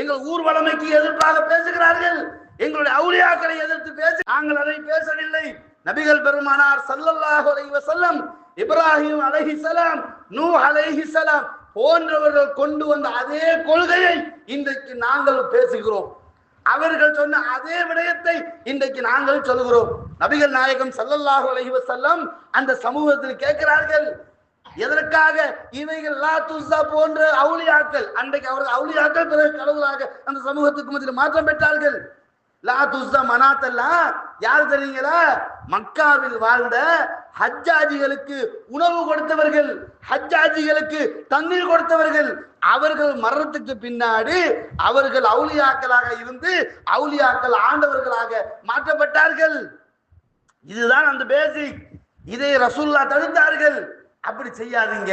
எங்கள் ஊர்வலமைக்கு எதிர்ப்பாக பேசுகிறார்கள், எங்களுடைய அவுலியாக்களை எதிர்த்து பேச. நாங்கள் அதை பேசவில்லை. நபிகள் பெருமானார் ஸல்லல்லாஹு அலைஹி வஸல்லம், இப்ராஹிம் அலைஹிஸ்ஸலாம், நூஹ் அலைஹிஸ்ஸலாம் போன்றவர்கள் கொண்டு வந்த அதே கொள்கையை இன்றைக்கு நாங்கள் பேசுகிறோம். அவர்கள் சொன்ன அதே விடயத்தை இன்றைக்கு நாங்கள் சொல்கிறோம். நபிகள் நாயகம் ஸல்லல்லாஹு அலைஹி வஸல்லம் அந்த சமூகத்தில் கேட்கிறார்கள், எதற்காக? இவைகள் லா துஸா போன்ற அவுலியாக்கள், அன்றைக்கு அவர்கள் அவுலியாக்கள் பிறகு கடவுளாக அந்த சமூகத்துக்கு மத்தியில் மாற்றம் பெற்றார்கள். லா துஸா மனாத்தெல்லாம் யார் தெரியுங்களா? மக்காவில் வாழ்ந்த ஹஜ்ஜாஜிகளுக்கு உணவு கொடுத்தவர்கள், ஹஜ்ஜாஜிகளுக்கு தண்ணீர் கொடுத்தவர்கள். அவர்கள் மரணத்துக்கு பின்னாடி அவர்கள் அவுலியாக்களாக இருந்து அவுலியாக்கள் ஆண்டவர்களாக மாற்றப்பட்டார்கள். இதுதான் அந்த பேசிக். இதை ரசூலுல்லாஹ் தடுத்தார்கள். அப்படி செய்யாதீங்க,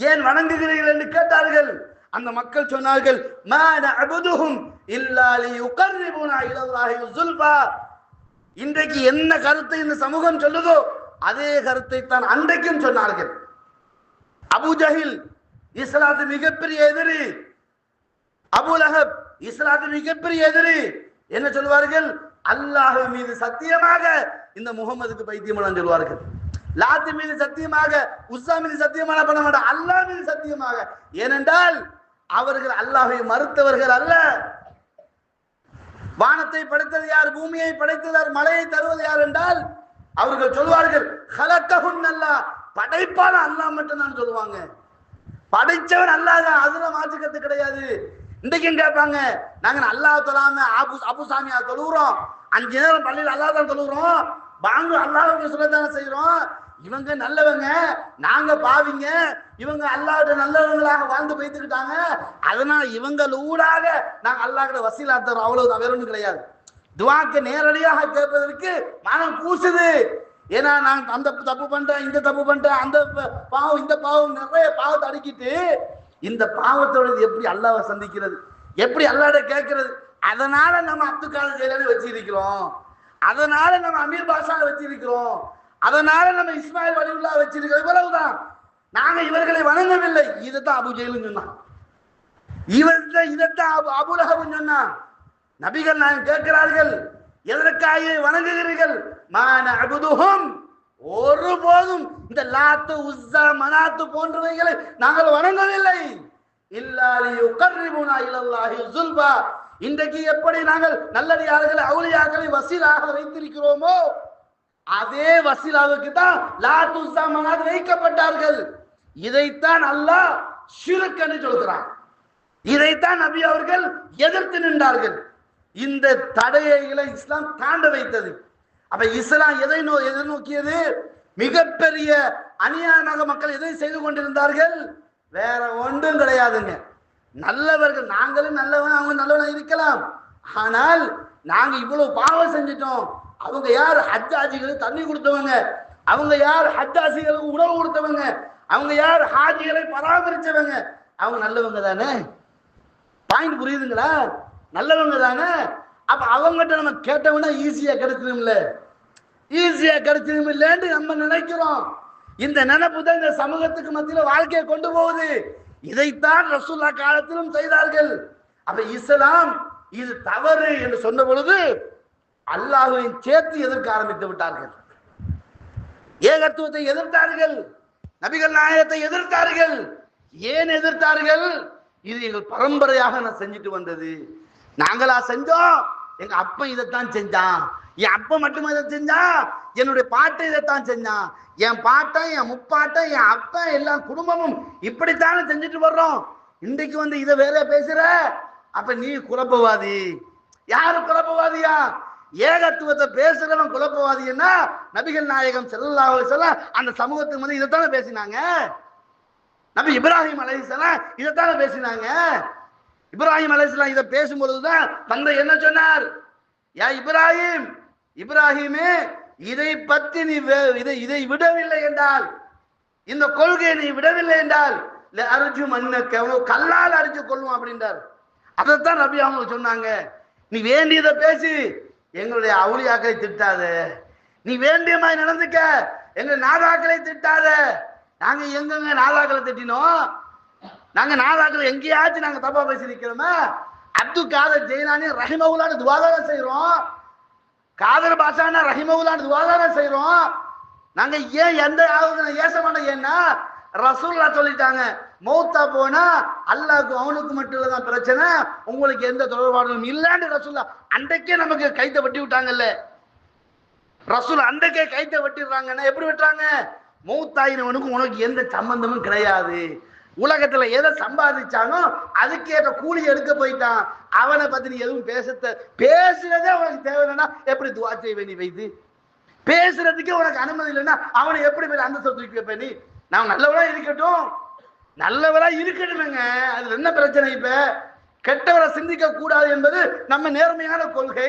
ஏன் வணங்குகிறீர்கள் என்று கேட்டார்கள். அந்த மக்கள் சொன்னார்கள், மா நஅபுதுஹும் இல்லா லியுகர்ரிபுனா இலல்லாஹி ஸுல்ஃபா. இன்றைக்கு என்ன கருத்தை இந்த சமூகம் சொல்லுதோ அதே கருத்தை தான் அன்றைக்கும் சொன்னார்கள். அபூ ஜஹில் இஸ்லாத்தின் மிகப்பெரிய எதிரி, அபூ லஹப் இஸ்லாத்தின் மிகப்பெரிய எதிரி. என்ன சொல்வார்கள்? அல்லாஹ் மீது சத்தியமாக இந்த முகமதுக்கு பைத்தியம் சொல்வார்கள். லாத்து மீது சத்தியமாக, உஸ்ஸா மீது சத்தியமான பண்ண மாட்டார், அல்லாஹ் மீது சத்தியமாக. ஏனென்றால் அவர்கள் அல்லாஹ்வை மறுத்தவர்கள் அல்ல. வானத்தை படைத்தது யார்? பூமியை படைத்தது யார்? மலையை தருவது யார் என்றால் அவர்கள் சொல்வார்கள், ஹலக்கஹுன் அல்லாஹ், படைப்பான அல்லாஹ் மட்டும் தான் சொல்லுவாங்க. படைச்சவன் அல்லாஹ் தான், அதுல மாற்றுக்கத்து கிடையாது. இன்றைக்கும் கேட்பாங்க, நாங்க அல்லாஹ் தொழாம அபு சாமியா தொழுகிறோம், 5 நேரம் பள்ளியில் அல்லாஹ் தான் தொழுகிறோம், பாங்கு அல்லாஹ்வுக்கு சொல்லத்தானே செய்யறோம். இவங்க நல்லவங்க, நாங்க பாவிங்க, இவங்க அல்லாஹ்வுடைய நல்லவங்களாக வாழ்ந்து போய்த்துக்கிட்டாங்க, அதனால இவங்க ஊடாக நாங்க அல்லாஹ் கிட்ட வசீலா தரோம், அவ்வளவு வேற ஒன்றும் கிடையாது. துஆக்கு நேரடியாக கேட்பதற்கு மனம் கூசுது. ஏன்னா நான் அந்த தப்பு பண்றேன், இந்த தப்பு பண்றேன், அந்த பாவம் இந்த பாவம், நிறைய பாவத்தை அடிக்கிட்டு இந்த பாவத்தோட எப்படி அல்லாஹ்வை சந்திக்கிறது, எப்படி அல்லாஹ்ட கேட்கறது? அதனால நம்ம அப்துல் காதர் ஜெயிலானி வச்சிருக்கிறோம், அதனால நம்ம அமீர் பாஷா வச்சிருக்கிறோம், அதனால நம்ம இஸ்மாயில் வலியுல்லா வச்சிருக்கிறோம். இவ்வளவுதான். நாங்க இவர்களை வணங்கவில்லை. இதைத்தான் அபூ ஜஹில் சொன்னான், இதைத்தான் அபூ லஹப் சொன்னான். நபிகள் நாங்கள் கேட்கிறார்கள், எதற்காக வணங்குகிறீர்கள்? மா நஅபுதுஹும், ஒருபோதும் இந்த லாத்து உஸ்ஸா மனாத்து போன்றவைகளை நாங்கள் வணங்கவில்லை. இல்லா லியுகர்ரிபுனா இலல்லாஹி ஸுல்ஃபா. இன்றைக்கு எப்படி நாங்கள் நல்லடியார்களை அவுலியாக்களை வசீலாக வைத்திருக்கிறோமோ அதே வசீலாவுக்கு தான் லாத்து உஸ்ஸா மனாத் வைக்கப்பட்டார்கள். இதைத்தான் அல்லாஹ் ஷிர்க் என்று சொல்கிறான். இதைத்தான் நபி அவர்கள் எதிர்த்து நின்றார்கள். இந்த தடைகளை இஸ்லாம் தாண்ட வைத்தது. அப்ப இஸ்லாம் எதை எதிர்நோக்கியது? மிகப்பெரிய அநியாயமாக மக்கள் எதை செய்து கொண்டிருந்தார்கள்? வேற ஒன்றும் கிடையாதுங்க. நல்லவர்கள், நாங்களும் நல்லவன், அவங்க நல்லவனா இருக்கலாம், ஆனால் நாங்க இவ்வளவு பாவம் செஞ்சிட்டோம். அவங்க யார்? ஹஜ்ஜாஜிகளுக்கு தண்ணி கொடுத்தவங்க, அவங்க யார்? ஹஜ்ஜாஜிகளுக்கு உணவு கொடுத்தவங்க, அவங்க யார்? ஹாஜிகளை பராமரிச்சவங்க, அவங்க நல்லவங்க தானே. பாயிண்ட் புரியுதுங்களா? நல்லவங்க தானே. அப்ப அவங்ககிட்ட நம்ம கேட்டவனா ஈஸியா கிடைச்சிரும்ல, ஈஸியா கிடைச்சிரும் இல்லைன்னு நம்ம நினைக்கிறோம். இந்த நினைப்பு தான் இந்த சமூகத்துக்கு மத்தியில் வாழ்க்கையை கொண்டு போகுது. இதைத்தான் ரசூலுல்லாஹ் காலத்திலும் செய்தார்கள். அப்ப இஸ்லாம் இது தவறு என்று சொன்ன பொழுது அல்லாஹ்வையும் சேர்த்து எதிர்க்க ஆரம்பித்து விட்டார்கள். ஏகத்துவத்தை எதிர்த்தார்கள், நபிகள் நாயகத்தை எதிர்த்தார்கள். ஏன் எதிர்த்தார்கள்? இது எங்கள் பரம்பரையாக நான் செஞ்சுட்டு வந்தது, நாங்களா செஞ்சோம், எங்க அப்பன் இதைத்தான் செஞ்சான், என் அப்ப மட்டும் இதை செஞ்சான், என்னுடைய பாட்டை இதைத்தான் செஞ்சான், என் பாட்டன், என் முப்பாட்டன், என் அப்பன், எல்லாம் குடும்பமும் இப்படித்தானே செஞ்சுட்டு வர்றோம். இன்றைக்கு வந்து இதை வேற பேசுற, அப்ப நீ குழப்பவாதி. யாரு குழப்பவாதியா? ஏகத்துவத்தை பேசுறவன் குழப்பவாதின்னா நபிகள் நாயகம் ஸல்லல்லாஹு அலைஹி வஸல்லம் அந்த சமூகத்துக்கு வந்து இதைத்தானே பேசினாங்க. நபி இப்ராஹிம் அலைஹிஸ்ஸலாம் இதைத்தானே பேசினாங்க. இப்ராஹிம் அலைஹிஸ்ஸலாம் இதை பேசும்பொழுதுதான் தந்தை என்ன சொன்னார்? யா இப்ராஹிம், இப்ராஹிமே, இதை பற்றி நீ இதை விடவில்லை என்றால், இந்த கொள்கையை நீ விடவில்லை என்றால் அர்ஜு மன்னக்க, கல்லால் அடிச்சு கொள்ளும் அப்படின்றார். அதைத்தான் நபி அவங்க சொன்னாங்க. நீ வேண்டியதை பேசி, எங்களுடைய அவுலியாக்களை திட்டாத, நீ வேண்டிய மாதிரி நடந்துக்க, எங்க நாதாக்களை திட்டாத. நாங்க எங்கங்க நாதாக்களை திட்டினோம்? நாங்க நாதாக்களை எங்கேயாச்சும் நாங்க தப்பா பேசி நிக்கிறோமா? அப்துல் காதர் ஜெயிலானி ரஹிமவுல்லான்னு துவாதாரம் செய்யறோம், காதர் பாஷானா ரஹிமவுல்லான்னு துவாதாரம் செய்யறோம். நாங்க ஏன் எந்த ஏச மாட்டோம்? ஏன்னா ரசூலுல்லாஹ் சொல்லிட்டாங்க, மௌத்தா போனா அல்லாஹ்க்கு அவனுக்கு மட்டும் இல்லதான் பிரச்சனை, உங்களுக்கு எந்த தொடர்பாடும் இல்லைன்னு ரசூலுல்லாஹ் அன்றைக்கே நமக்கு கைத்தை வெட்டி விட்டாங்கல்ல. ரசூல் அன்றைக்கே கைத்தை வெட்டிடுறாங்கன்னா எப்படி வெட்டுறாங்க? மௌத்தாயினவனுக்கும் உனக்கு எந்த சம்பந்தமும் கிடையாது. உலகத்துல எதை சம்பாதிச்சானோ அதுக்கேற்ற கூலி எடுக்க போயிட்டான். அவனை பத்தி நீ எதுவும் பேசுறதே உனக்கு தேவையில்லைன்னா எப்படி துவா செய்ய வேண்டி வைத்து பேசுறதுக்கே உனக்கு அனுமதி இல்லைன்னா அவனை எப்படி போய் அந்த தூக்கி வைப்ப நீ? நான் நல்லவரா இருக்கட்டும், நல்லவரா இருக்கட்டும்ங்க, அதுல என்ன பிரச்சனை? இப்ப கெட்டவரை சிந்திக்க கூடாது என்பது நம்ம நேர்மையான கொள்கை.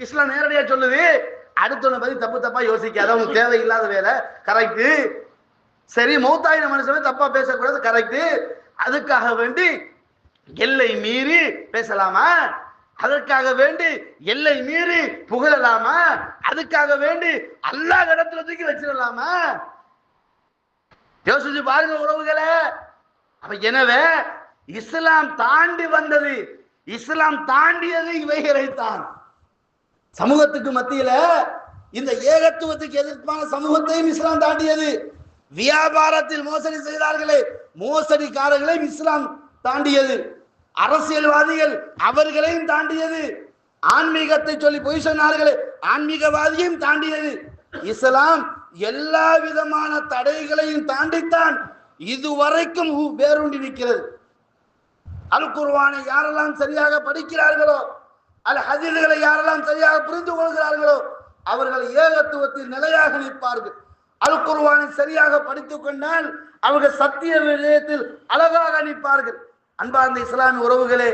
இஸ்லாம் நேரடியா சொல்லுது, அடுத்தவனை பத்தி தப்பு தப்பா யோசிக்காத, உனக்கு தேவையில்லாத வேலை, கரெக்ட். சரி, மௌத்தாயின மனுஷனை தப்பா பேசக்கூடாது, கரெக்ட். அதுக்காக வேண்டி எல்லை மீறி பேசலாமா? அதற்காக வேண்டி எல்லை மீறி புகழலாமா? அதுக்காக வேண்டி அல்லாஹ் இடத்துல தூக்கி வச்சிடலாமா? யோசிச்சு பாருங்க உறவுகளே. அப்ப எனவே இஸ்லாம் தாண்டி வந்தது, இஸ்லாம் தாண்டியது இவைகளைத்தான். சமூகத்துக்கு மத்தியில இந்த ஏகத்துவத்துக்கு எதிர்ப்பான சமூகத்தையும் இஸ்லாம் தாண்டியது. வியாபாரத்தில் மோசடி செய்தார்களே, மோசடிக்காரர்களையும் இஸ்லாம் தாண்டியது. அரசியல்வாதிகள் அவர்களையும் தாண்டியது. ஆன்மீகத்தை சொல்லி பொய் சொன்னார்களே, ஆன்மீகவாதியையும் தாண்டியது. இஸ்லாம் எல்லா விதமான தடைகளையும் தாண்டித்தான் இதுவரைக்கும் வேரூண்டி நிற்கிறது. அல் குர்ஆனை யாரெல்லாம் சரியாக படிக்கிறார்களோ, அல் ஹதீஸ்களை யாரெல்லாம் சரியாக புரிந்து கொள்கிறார்களோ அவர்கள் ஏகத்துவத்தில் நிலையாக நிற்பார்கள். அல் குர்ஆனை சரியாக படித்துக் கொண்டால் அவர்கள் சத்திய விடயத்தில் அழகாக நிற்பார்கள். அன்பார்ந்த இஸ்லாமிய உறவுகளே,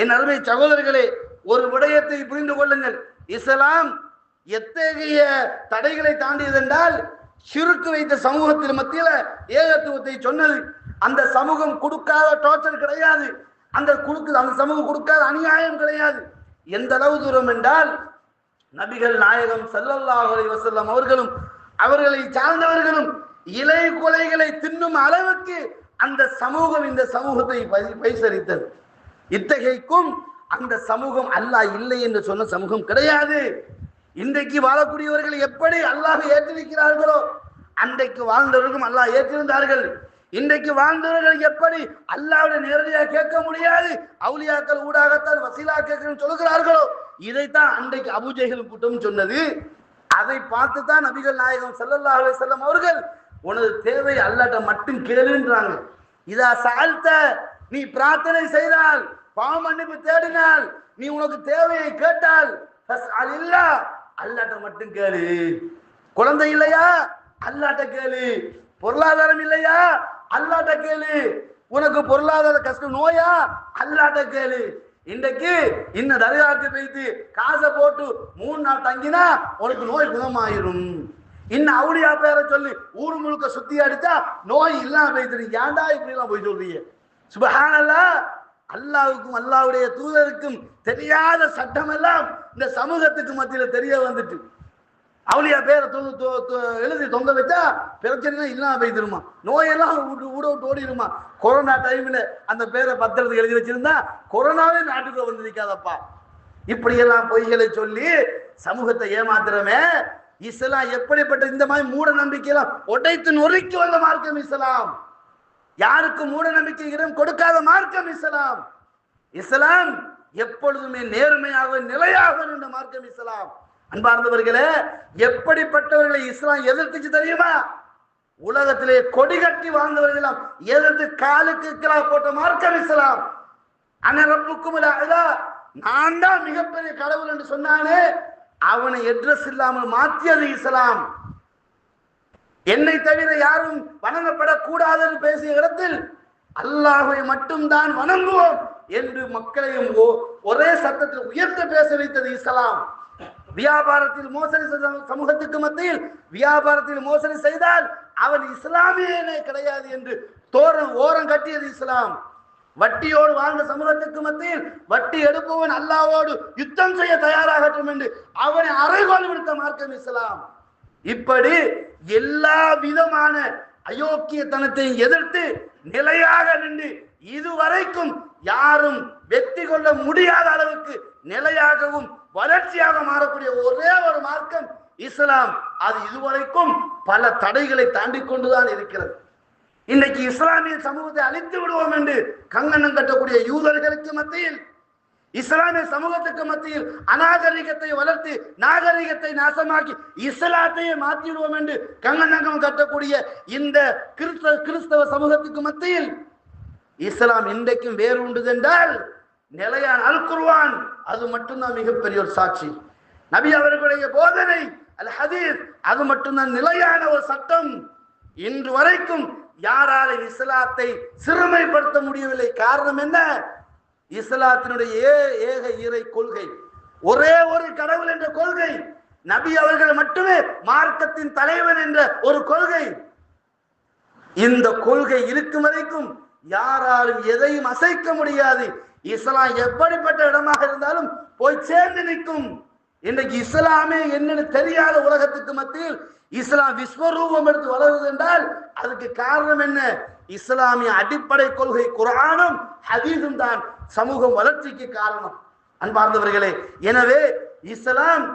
என் அருமை சகோதரர்களே, ஒரு விடயத்தை புரிந்து கொள்ளுங்கள். இஸ்லாம் எத்தகைய தடைகளை தாண்டியது என்றால், ஷிர்க் வைத்த சமூகத்தின் மத்தியில ஏகத்துவத்தை சொன்னது. அந்த சமூகம் கொடுக்காத டார்ச்சர் கிடையாது, அந்த சமூகம் கொடுக்காத அநியாயம் கிடையாது. எந்த அளவு தூரம் என்றால், நபிகள் நாயகம் ஸல்லல்லாஹு அலைஹி வஸல்லம் அவர்களும் அவர்களை சார்ந்தவர்களும் இலை கொலைகளை தின்னும் அளவுக்கு அந்த சமூகம் இந்த சமூகத்தை பைசரித்தது. இத்தகைக்கும் அந்த சமூகம் அல்லாஹ் இல்லை என்று சொன்ன சமூகம் கிடையாது. இன்றைக்கு வாழக்கூடியவர்கள் எப்படி அல்லாஹ் ஏற்றிருக்கிறார்களோ அன்றைக்கு வாழ்ந்தவர்களும் அல்லாஹ் ஏற்றிருந்தார்கள். இன்றைக்கு வாழ்ந்தவர்கள் எப்படி அல்லாஹ்வுடைய நேரடியாக கேட்க முடியாது, அவுலியாக்கள் ஊடாகத்தான் வசீலா கேட்கணும் சொல்லுகிறார்களோ, இதைத்தான் அன்றைக்கு அபூஜஹல் கூட்டம் சொன்னது. அதை பார்த்து தான் நபிகள் நாயகம் ஸல்லல்லாஹு அலைஹி வஸல்லம் அவர்கள் உனது தேவை அல்லாஹ்ட்ட மட்டும் கேளுன்றாங்க. இதா சஅல்த, நீ பிரார்த்தனை செய்தால், பாவ மன்னிப்பு தேடினால், நீ உனக்கு தேவையை கேட்டால், ஃபஸ்அலில்லாஹ், அல்லாஹ்ட்ட மட்டும் கேளு. குழந்தை இல்லையா, அல்லாஹ்ட்ட கேளு. பொருளாதாரம் இல்லையா, அல்லாஹ்ட்ட கேளு. உனக்கு பொருளாதார கஷ்டம், நோயா, அல்லாஹ்ட்ட கேளு. இன்றைக்கு இன்ன தர்காவுக்கு போயிட்டு காசை போட்டு 3 நாள் தங்கினா உனக்கு நோய் குணமாயிரும். இன்னும் அவுளியா பேரை சொல்லி ஊர் முழுக்க சுத்தி அடிச்சா நோய் இல்லாம போயிட்டு, ஏன்டா இப்படி எல்லாம் போய் சொல்றீங்க? சுப்ஹானல்லாஹ். அல்லாஹ்வுக்கும் அல்லாஹ்வுடைய தூதருக்கும் தெரியாத சட்டம் எல்லாம் இந்த சமூகத்துக்கு மத்தியில தெரிய வந்துட்டு, அவுளியா பேரை எழுதி தொங்க வச்சா பிரச்சனை இல்லாம போயிடுமா, நோயெல்லாம் ஊட விட்டு ஓடிடுமா. கொரோனா டைம்ல அந்த பேரை பத்திரத்துக்கு எழுதி வச்சிருந்தா கொரோனாவே நாட்டுக்குள்ள வந்து நிற்காதப்பா. இப்படியெல்லாம் பொய்களை சொல்லி சமூகத்தை ஏமாத்துறமே. இஸ்லாம் எப்படிப்பட்ட இந்த மாதிரி மூட நம்பிக்கையெல்லாம் உடைத்து நொறுக்கி வந்த மார்க்கம் இஸ்லாம். யாருக்கு மூட நம்பிக்கை இடம் கொடுக்காத மார்க்கம் இஸ்லாம். இஸ்லாம் எப்பொழுதுமே நேர்மையாக நிலையாக நின்ற மார்க்கம் இஸ்லாம். அன்பார்ந்தவர்களே, எப்படிப்பட்டவர்களை இஸ்லாம் எதிர்த்துச்சு தெரியுமா? உலகத்திலே கொடி கட்டி வாழ்ந்தவர்களெல்லாம் எதிர்த்து காலுக்கு கீழாக போட்ட மார்க்கம் இஸ்லாம். அனரப்புக்கும் நான் தான் மிகப்பெரிய கடவுள் என்று சொன்னானே, அவனை அட்ரஸ் இல்லாமல் மாற்றியது இஸ்லாம். என்னை தவிர யாரும் வணங்கப்படக்கூடாது என்று பேசிய இடத்தில் அல்லாஹ்வை மட்டும்தான் வணங்குவோம் என்று மக்களையும் ஒரே சத்தத்தில் உயர்த்த பேச வைத்தது இஸ்லாம். வியாபாரத்தில் மோசடி சமூகத்துக்கு மத்தியில் வியாபாரத்தில் மோசடி செய்தால் அவன் இஸ்லாமியனே கிடையாது என்று ஓரம் கட்டியது இஸ்லாம். வட்டியோடு வாழ்ந்த சமூகத்துக்கு மத்தியில் வட்டி எடுப்பவன் அல்லாஹ்வோடு யுத்தம் செய்ய தயாராகட்டும் என்று அவனை அறைகோல் விடுத்த மார்க்கம் இஸ்லாம். இப்படி எல்லா விதமான அயோக்கியத்தனத்தை எதிர்த்து நிலையாக நின்று இதுவரைக்கும் யாரும் வெற்றி கொள்ள முடியாத அளவுக்கு நிலையாகவும் வளர்ச்சியாக மாறக்கூடிய ஒரே ஒரு மார்க்கம் இஸ்லாம். அது இதுவரைக்கும் பல தடைகளை தாண்டி கொண்டுதான் இருக்கிறது. இன்றைக்கு இஸ்லாமிய சமூகத்தை அழித்து விடுவோம் என்று கங்கணம் கட்டக்கூடிய யூதர்களுக்கு மத்தியில் இஸ்லாமிய சமூகத்துக்கு மத்தியில் அநாகரிகத்தை வளர்த்து நாகரிகத்தை நாசமாக்கி இஸ்லாத்தையே மாற்றிடுவோம் என்று கங்கநங்கம் கட்டக்கூடிய இந்த கிறிஸ்தவ சமூகத்துக்கு மத்தியில் இஸ்லாம் இன்றைக்கும் வேறு உண்டு என்றால் நிலையான அல் குர்ஆன் அது மட்டும்தான் மிகப்பெரிய ஒரு சாட்சி. நபி அவர்களுடைய போதனை அல் ஹதீஸ் அது மட்டும்தான் நிலையான ஒரு சட்டம். இன்று வரைக்கும் யாராலும் இஸ்லாத்தை சிறுமைப்படுத்த முடியவில்லை. காரணம் என்ன? இஸ்லாத்தினுடைய ஏக இறை கொள்கை, ஒரே ஒரு கடவுள் என்ற கொள்கை, நபி அவர்கள் மட்டுமே மார்க்கத்தின் தலைவன் என்ற ஒரு கொள்கை. இந்த கொள்கை இருக்கும் வரைக்கும் யாராலும் எதையும் அசைக்க முடியாது. இஸ்லாம் எப்படிப்பட்ட இடமாக இருந்தாலும் போய் சேர்ந்து நிற்கும். இன்றைக்கு இஸ்லாமே என்னன்னு தெரியாத உலகத்துக்கு மத்தியில் இஸ்லாம் விஸ்வரூபம் எடுத்து வளருது என்றால் அதுக்கு காரணம் என்ன? இஸ்லாமிய அடிப்படை கொள்கை குர்ஆனும் ஹதீஸும் தான் சமூகம் வளர்ச்சிக்கு காரணம். அன்பார்ந்தவர்களே, எனவே இஸ்லாம்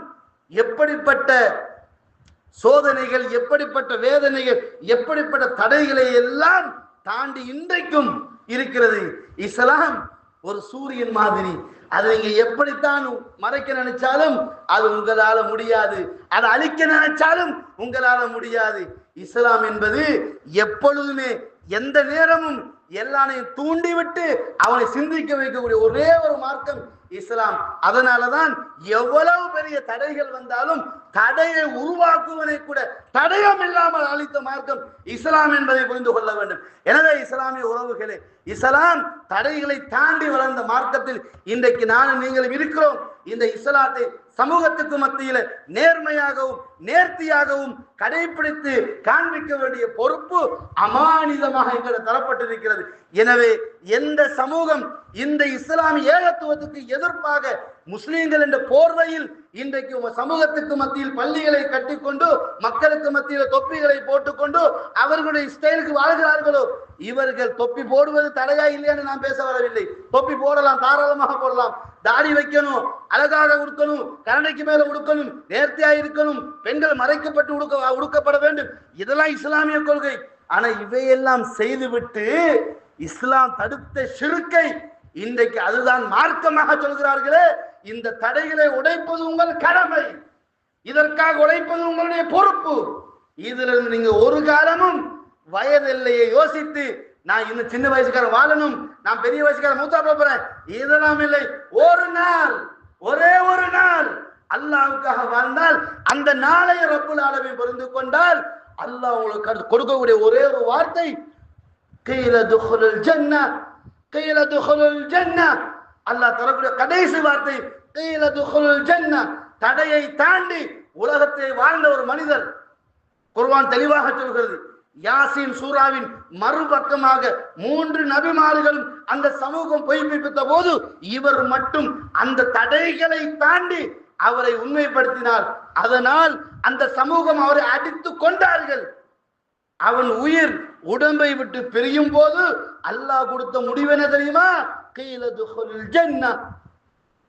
எப்படிப்பட்ட சோதனைகள், எப்படிப்பட்ட வேதனைகள், எப்படிப்பட்ட தடைகளை எல்லாம் தாண்டி இன்றைக்கும் இருக்கிறது. இஸ்லாம் ஒரு சூரியன் மாதிரி. அதை நீங்க எப்படித்தான் மறைக்க நினைச்சாலும் அது உங்களால முடியாது, அதை அழிக்க நினைச்சாலும் உங்களால முடியாது. இஸ்லாம் என்பது எப்பொழுதுமே எந்த நேரமும் எல்லாரையும் தூண்டிவிட்டு அவனை சிந்திக்க வைக்கக்கூடிய ஒரே ஒரு மார்க்கம் இஸ்லாம். அதனாலதான் எவ்வளவு பெரிய தடைகள் வந்தாலும் தடையை உருவாக்குவனை கூட தடயம் இல்லாமல் அளித்த மார்க்கம் இஸ்லாம் என்பதை புரிந்து கொள்ள வேண்டும். எனவே இஸ்லாமிய உறவுகளே, இஸ்லாம் தடைகளை தாண்டி வளர்ந்த மார்க்கத்தில் இன்றைக்கு நானும் நீங்களும் இருக்கிறோம். இந்த இஸ்லாத்தை சமூகத்துக்கு மத்தியில் நேர்மையாகவும் நேர்த்தியாகவும் கடைபிடித்து காண்பிக்க வேண்டிய பொறுப்பு அமானிதமாக எங்களுக்கு தரப்பட்டிருக்கிறது. எனவே எந்த சமூகம் இந்த இஸ்லாமிய ஏகத்துவத்துக்கு எதிர்ப்பாக முஸ்லீம்கள் என்ற போர்வையில் இன்றைக்கு சமூகத்துக்கு மத்தியில் பள்ளிகளை கட்டிக்கொண்டு மக்களுக்கு மத்தியில் தொப்பிகளை போட்டுக்கொண்டு அவர்களுடைய ஸ்டைலுக்கு வாழ்கிறார்களோ, இவர்கள் தொப்பி போடுவது தடையா இல்லையான்னு நான் பேச வரவில்லை. தொப்பி போடலாம், தாராளமாக போடலாம். தாடி வைக்கணும், அழகாக உடுக்கணும், கரணைக்கு மேல உடுக்கணும், நேர்த்தியா இருக்கணும், பெண்கள் மறைக்கப்பட்டு உடுக்கப்பட வேண்டும். இதெல்லாம் இஸ்லாமிய கொள்கை. ஆனா இவையெல்லாம் செய்துவிட்டு இஸ்லாம் தடுத்த ஷிர்கை இன்றைக்கு அதுதான் மார்க்கமாக சொல்கிறார்களே. இந்த தடைகளை உடைப்பது உங்கள் கடமை, இதற்காக உடைப்பது உங்களுடைய பொறுப்பு. இதிலிருந்து நீங்க ஒரு காலமும் வயது எல்லையை யோசித்து நான் இன்னும் சின்ன வயசுக்காரன் வாழணும், நான் பெரிய வயசுக்காரன் மூத்தா போறேன், இதெல்லாம் இல்லை. ஒரு நாள், ஒரே ஒரு நாள் அல்லாஹ்வுக்காக வாழ்ந்தால் அந்த நாளை ரப்புல் ஆலமீன் புரிந்து கொண்டால் அல்லாஹ் உங்களுக்கு கொடுக்கக்கூடிய ஒரே ஒரு வார்த்தை கீல துஹுலுல் ஜன்னah, கீல துஹுலுல் ஜன்னah. அல்லாஹ் தரக்கூடிய கடைசி வார்த்தை கீல துஹுலுல் ஜன்னah. தடையை தாண்டி உலகத்தை வாழ்ந்த ஒரு மனிதர், குர்ஆன் தெளிவாக சொல்கிறது. யாசீன் சூராவின் மறுபக்கமாக 3 நபிமார்களும் அந்த சமூகம் பொய்ப்பித்த போது இவர் மட்டும் அந்த தடைகளை தாண்டி அவரை உண்மைப்படுத்தினார். அதனால் அந்த சமூகம் அவரை அடித்து கொண்டார்கள். அவன் உயிர் உடம்பை விட்டு பிரியும் போது அல்லாஹ் கொடுத்த முடிவென தெரியுமா? கீல துஹுலுல் ஜன்னah.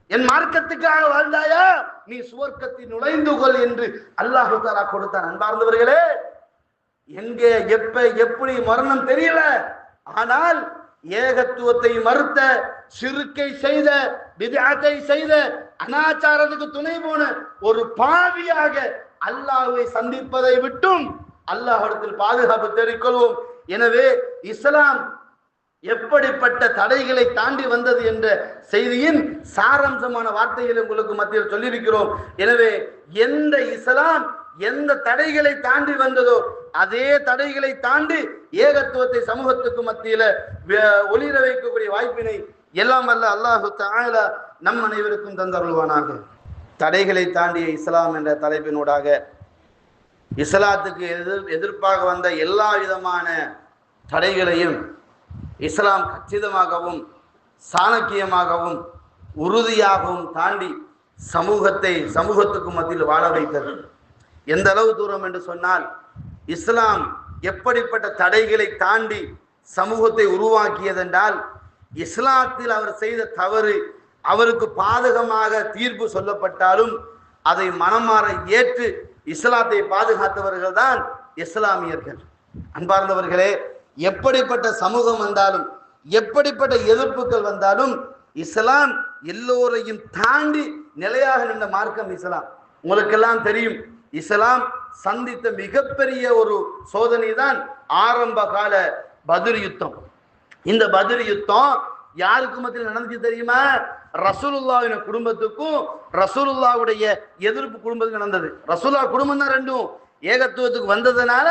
என் மார்க்கத்துக்காக வாழ்ந்தாயா, நீ சுவர்க்கத்தில் நுழைந்து கொள் என்று அல்லாஹ் தஆலா கொடுத்தான். அன்பார்ந்தவர்களே, எங்கே எப்ப எப்படி மரணம் தெரியல. ஆனால் ஏகத்துவத்தை மறுத்த, ஷிர்கை செய்த, பித்அத்தை செய்த, அனாச்சாரத்துக்கு துணை போன ஒரு பாவியாக அல்லாஹ்வை சந்திப்பதை விட்டும் அல்லாஹ்விடத்தில் பாதுகாப்பு தேடிக்கொள்வோம். எனவே இஸ்லாம் எப்படிப்பட்ட தடைகளை தாண்டி வந்தது என்ற செய்தியின் சாரம்சமான வார்த்தைகளை உங்களுக்கு மத்தியில் சொல்லியிருக்கிறோம். எனவே எந்த இஸ்லாம் எந்த தடைகளை தாண்டி வந்ததோ அதே தடைகளை தாண்டி ஏகத்துவத்தை சமூகத்துக்கு மத்தியில ஒளிர வைக்கக்கூடிய வாய்ப்பினை எல்லாம் வல்ல அல்லாஹு தஆலா நம் அனைவருக்கும் தந்தருள்வானாக. தடைகளை தாண்டிய இஸ்லாம் என்ற தலைப்பினூடாக இஸ்லாத்துக்கு எதிர்ப்பாக வந்த எல்லா விதமான தடைகளையும் இஸ்லாம் கச்சிதமாகவும் சாணக்கியமாகவும் உறுதியாகவும் தாண்டி சமூகத்துக்கு மத்தியில் வாழ வைத்தது. எந்த அளவு தூரம் என்று சொன்னால், இஸ்லாம் எப்படிப்பட்ட தடைகளை தாண்டி சமூகத்தை உருவாக்கியதென்றால், இஸ்லாத்தில் அவர் செய்த தவறு அவருக்கு பாதகமாக தீர்ப்பு சொல்லப்பட்டாலும் அதை மனமாற ஏற்று இஸ்லாத்தை பாதுகாத்தவர்கள் தான் இஸ்லாமியர்கள். அன்பார்ந்தவர்களே, எப்படிப்பட்ட சமூகம் வந்தாலும் எப்படிப்பட்ட எதிர்ப்புகள் வந்தாலும் இஸ்லாம் எல்லோரையும் தாண்டி நிலையாக நின்ற மார்க்கம் இஸ்லாம். உங்களுக்கெல்லாம் தெரியும், இஸ்லாம் சந்தித்த மிகப்பெரிய ஒரு சோதனை தான் ஆரம்ப கால பத்ர் யுத்தம். இந்த பத்ர் யுத்தம் யாருக்கு மத்தியில் நடந்துச்சு தெரியுமா? ரசூலுல்லாஹ்வின் குடும்பத்துக்கும் ரசூலுல்லாஹ்வுடைய எதிர்ப்பு குடும்பத்துக்கு நடந்தது. ரசூலுல்லாஹ் குடும்பம் தான் ரெண்டும் ஏகத்துவத்துக்கு வந்ததுனால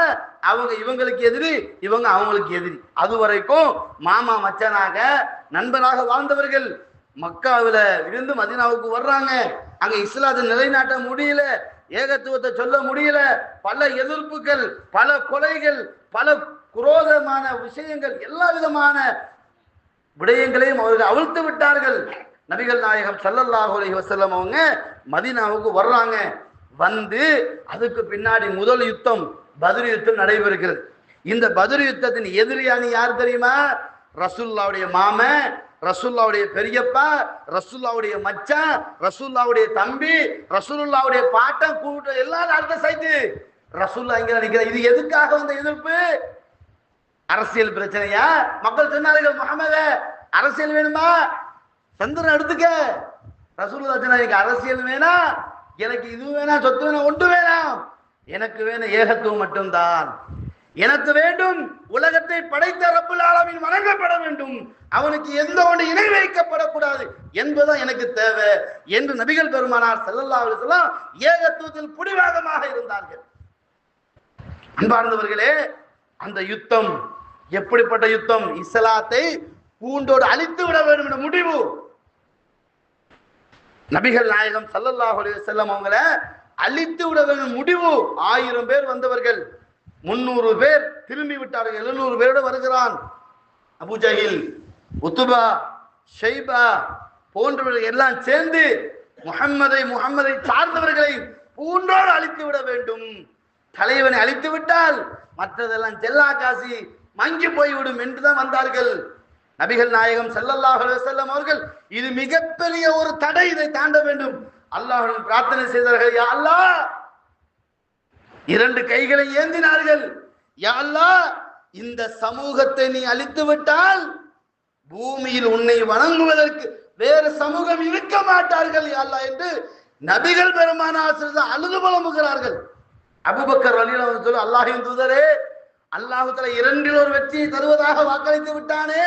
அவங்க இவங்களுக்கு எதிரி, இவங்க அவங்களுக்கு எதிரி. அது வரைக்கும் மாமா மச்சனாக நண்பனாக வாழ்ந்தவர்கள் மக்காவில் இருந்து மதீனாவுக்கு வர்றாங்க. அங்க இஸ்லாத்தை நிலைநாட்ட முடியல, ஏகத்துவத்தை சொல்ல முடியல. பல எதிர்ப்புகள், பல கொலைகள், பல குரோதமான விஷயங்கள், எல்லா விதமான விடயங்களையும் அவர்கள் அவிழ்த்து விட்டார்கள். நபிகள் நாயகம் ஸல்லல்லாஹு அலைஹி வஸல்லம் அவங்க மதீனாவுக்கு வர்றாங்க. வந்து அதுக்கு பின்னாடி முதல் யுத்தம் பத்ர் யுத்தம் நடைபெறுகிறது. இந்த பத்ர் யுத்தத்தின் எதிரியானி யார் தெரியுமா? ரசூலுல்லாஹ்வுடைய மாமன், ரசூலுல்லாஹ்வுடைய பெரியப்பா, ரசூலுல்லாஹ்வுடைய மச்சான், ரசூலுல்லாஹ்வுடைய தம்பி, ரசூலுல்லாஹ்வுடைய பாட்டன் கூட்டம் எல்லாரும் அடுத்த சைட்டு ரசூலுல்லாஹ் இங்க நினைக்கிறார். இது எதுக்காக வந்த எதிர்ப்பு? அரசியல் பிரச்சனையா? மக்கள் சொன்னார்கள், முஹம்மதே அரசியல் வேணுமா? சந்திரன் எடுத்துக்க. ரசூலுல்லாஹ் சொன்னார், எனக்கு அரசியல் வேணா, எனக்கு இது வேணா, சொத்து வேணா, ஒன்று வேணாம். எனக்கு வேணும் ஏகத்துவம் மட்டும்தான். எனக்கு வேண்டும் உலகத்தை படைத்த ரப்புல் ஆலமீன் வணங்கப்பட வேண்டும், அவனுக்கு எந்த ஒன்று இணை வைக்கப்படக்கூடாது என்பதுதான் எனக்கு தேவை என்று நபிகள் பெருமானார் ஸல்லல்லாஹு அலைஹி வஸல்லம் ஏகத்துவத்தில் புடிவாதமாக இருந்தார்கள். அன்பார்ந்தவர்களே, அந்த யுத்தம் எப்படிப்பட்ட யுத்தம்? இஸ்லாத்தை பூண்டோடு அழித்து விட வேண்டும் என்ற முடிவு. நபிகள் நாயகம் ஸல்லல்லாஹு அலைஹி வஸல்லம் அவங்களை அழித்து விட வேண்டும் முடிவு. 1000 பேர் வந்தவர்கள் 300 பேர் திரும்பி விட்டார்கள். 700 பேரோடு வருகிறான். அபூ ஜஹில், உத்பா, ஷைபா போன்றவர்கள் எல்லாம் சேர்ந்து முஹம்மதை சார்ந்தவர்களை பூண்டோடு அழித்து விட வேண்டும். தலைவனை அழித்து விட்டால் மற்றதெல்லாம் ஜெல்லா காசி மங்கி போய்விடும் என்றுதான் வந்தார்கள். நபிகள் நாயகம் ஸல்லல்லாஹு அலைஹி வஸல்லம் அவர்கள் இது மிகப்பெரிய ஒரு தடை, இதை தாண்ட வேண்டும். அல்லாஹ்விடம் பிரார்த்தனை செய்தார்கள். யா அல்லாஹ், 2 கைகளை ஏந்தினார்கள். யா அல்லாஹ், இந்த சமூகத்தை நீ அழித்து விட்டால் பூமியில் உன்னை வணங்குவதற்கு வேறு சமூகம் இருக்க மாட்டார்கள் யா அல்லாஹ் என்று நபிகள் பெருமானார் அழுது புலம்புகிறார்கள். அபூபக்கர் ரலியல்லாஹு அன்ஹு சொல்ல, அல்லாஹ்வின் தூதரே, அல்லாஹ் தஆலா 2 வெற்றியை தருவதாக வாக்களித்து விட்டானே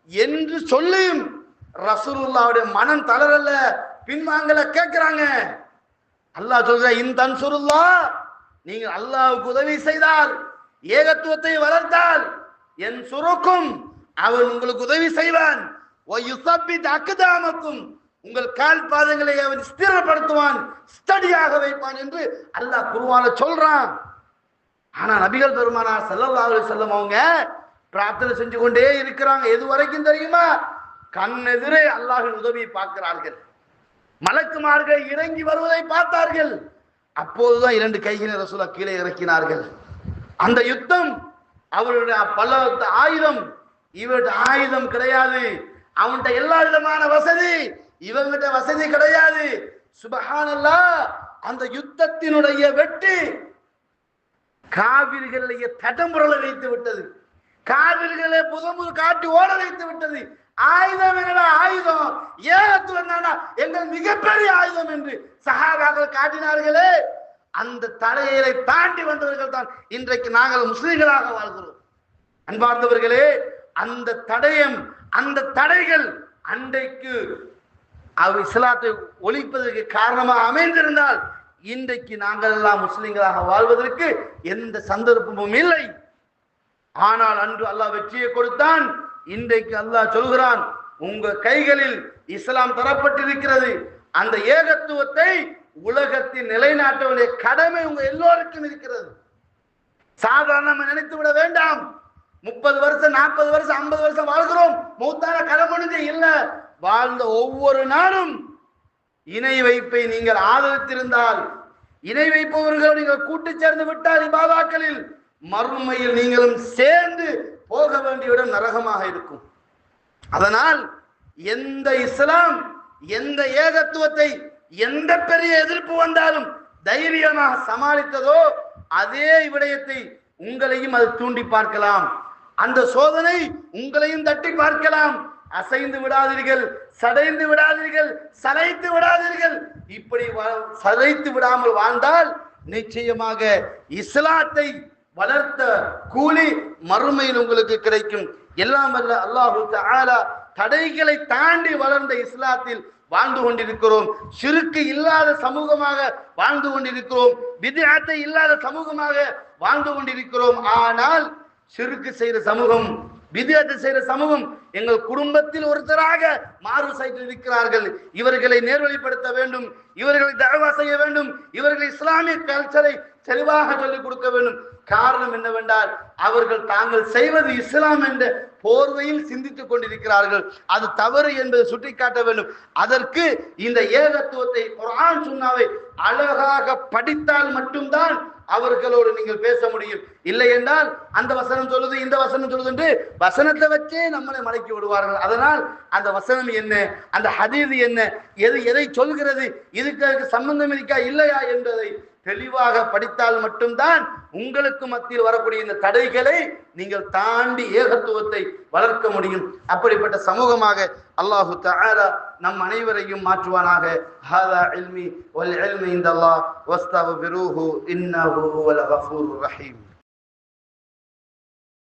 என்று சொல்லியும் ரசூலுல்லாஹ்வுடைய மனம் தளரல, பின்வாங்கல, கேட்கிறாங்க. அல்லாஹ் சொல்ற, இன் தன்சுருல்லாஹ், நீங்கள் அல்லாஹ்வுக்கு உதவி செய்தால், ஏகத்துவத்தை வளர்த்தால், என் சுருக்கும் அவன் உங்களுக்கு உதவி செய்வான். வ யுஸப்பித் அக்தாமக்கும், உங்கள் கால் பாதங்களை அவன் ஸ்திரப்படுத்துவான், ஸ்டடியாக வைப்பான் என்று அல்லாஹ் குர்ஆன்ல சொல்றான். ஆனா நபிகள் பெருமானார் ஸல்லல்லாஹு அலைஹி வஸல்லம் அவங்க பிரார்த்தனை செஞ்சு கொண்டே இருக்கிறாங்க. எது வரைக்கும் தெரியுமா? கண்ணெதிரே அல்லாஹ்வின் உதவியை பார்க்கிறார்கள். மலக்குமார்கள் இறங்கி வருவதை பார்த்தார்கள். அப்போதுதான் 2 கைகளை ரசூலுல்லாஹ் கீழே இறக்கினார்கள். அந்த யுத்தம் அவருடைய பல ஆயுதம், இவருடைய ஆயுதம் கிடையாது. அவன்கிட்ட எல்லா விதமான வசதி, இவங்கிட்ட வசதி கிடையாது. சுப்ஹானல்லாஹ், அந்த யுத்தத்தினுடைய வெற்றி காவிர்களுடைய தடம்புரல வைத்து விட்டது. காவிர்களை புதமுறு காட்டி ஓட வைத்து விட்டது. ஆயுதம் என்னடா ஆயுதம், ஏகத்துவம் தானா எங்கள் மிகப்பெரிய ஆயுதம் என்று சஹாபாக்கள் காட்டினார்களே, அந்த தடையை தாண்டி வந்தவர்கள் தான் இன்றைக்கு நாங்கள் முஸ்லிம்களாக வாழ்கிறோம். அன்பார்ந்தவர்களே, அந்த தடயம், அந்த தடைகள் அன்றைக்கு அவர் இஸ்லாத்தை ஒழிப்பதற்கு காரணமாக அமைந்திருந்தால் இன்றைக்கு நாங்கள் எல்லாம் முஸ்லிம்களாக வாழ்வதற்கு எந்த சந்தர்ப்பமும் இல்லை. ஆனால் அன்று அல்லாஹ் வெற்றியை கொடுத்தான். இன்றைக்கு அல்லாஹ் சொல்கிறான், உங்க கைகளில் இஸ்லாம் தரப்பட்டிருக்கிறது. அந்த ஏகத்துவத்தை உலகத்தில் நிலைநாட்ட வேண்டிய கடமை உங்க எல்லோருக்கும் இருக்கிறது. சாதாரண நினைத்து விட வேண்டாம். 30 வருஷம், 40 வருஷம், 50 வருஷம் வாழ்கிறோம், மூத்தான கதை முடிஞ்சு இல்ல. வாழ்ந்த ஒவ்வொரு நாளும் இணை வைப்பை நீங்கள் ஆதரித்திருந்தால், இணை வைப்பவர்கள் நீங்கள் கூட்டு சேர்ந்து விட்டால் இபாதாக்களில், மறுமையில் நீங்களும் சேர்ந்து போக வேண்டிய இடம் நரகமாக இருக்கும். அதனால் எந்த இஸ்லாம், எந்த ஏகத்துவத்தை, எந்த பெரிய எதிர்ப்பு வந்தாலும் தைரியமாக சமாளித்ததோ அதே விடயத்தை உங்களையும் அது தூண்டி பார்க்கலாம். அந்த சோதனை உங்களையும் தட்டி பார்க்கலாம். அசைந்து விடாதீர்கள், சடைந்து விடாதீர்கள், சளைத்து விடாதீர்கள். இப்படி சளைத்து விடாமல் வாழ்ந்தால் நிச்சயமாக இஸ்லாத்தை வளர்த்த கூலி மறுமையில் உங்களுக்கு கிடைக்கும். எல்லாம் வல்ல அல்லாஹு தஆலா தடைகளை தாண்டி வளர்ந்த இஸ்லாத்தில் வாழ்ந்து கொண்டிருக்கிறோம். ஷிர்க் இல்லாத சமூகமாக வாழ்ந்து கொண்டிருக்கிறோம். பித்அத் இல்லாத சமூகமாக வாழ்ந்து கொண்டிருக்கிறோம். ஆனால் ஷிர்க் செய்கிற சமூகம், பித்அத் செய்கிற சமூகம் எங்கள் குடும்பத்தில் ஒருத்தராக மாறு சைட்டில் இருக்கிறார்கள். இவர்களை நேர்வழிப்படுத்த வேண்டும், இவர்களை தஅவா செய்ய வேண்டும், இவர்கள் இஸ்லாமிய கல்ச்சரை தெளிவாக சொல்லிக் கொடுக்க வேண்டும். காரணம் என்னவென்றால் அவர்கள் தாங்கள் செய்வது இஸ்லாம் என்ற போர்வையில் சிந்தித்துக் கொண்டிருக்கிறார்கள். அது தவறு என்பதை சுட்டிக்காட்ட வேண்டும். அதற்கு இந்த ஏகத்துவத்தை, குர்ஆன் சுன்னாவை அழகாக படித்தால் மட்டும்தான் அவர்களோடு நீங்கள் பேச முடியும். இல்லை என்றால் அந்த வசனம் சொல்லுது, இந்த வசனம் சொல்லுது என்று வசனத்தை வச்சே நம்மளை மடக்கி விடுவார்கள். அதனால் அந்த வசனம் என்ன, அந்த ஹதீஸ் என்ன, எதை சொல்கிறது, இதுக்கு சம்பந்தம் இருக்கா இல்லையா என்பதை தெளிவாக படித்தால் மட்டும்தான் உங்களுக்கு மத்தியில் வரக்கூடிய இந்த தடைகளை நீங்கள் தாண்டி ஏகத்துவத்தை வளர்க்க முடியும். அப்படிப்பட்ட சமூகமாக அல்லாஹு தஆலா நம் அனைவரையும் மாற்றுவானாக. ஹாதா இல்மி வல் இல்மு இன்தல்லாஹ் வஸ்தக்ஃபிருஹு இன்னஹு ஹுவல் கஃபூருர் ரஹீம்.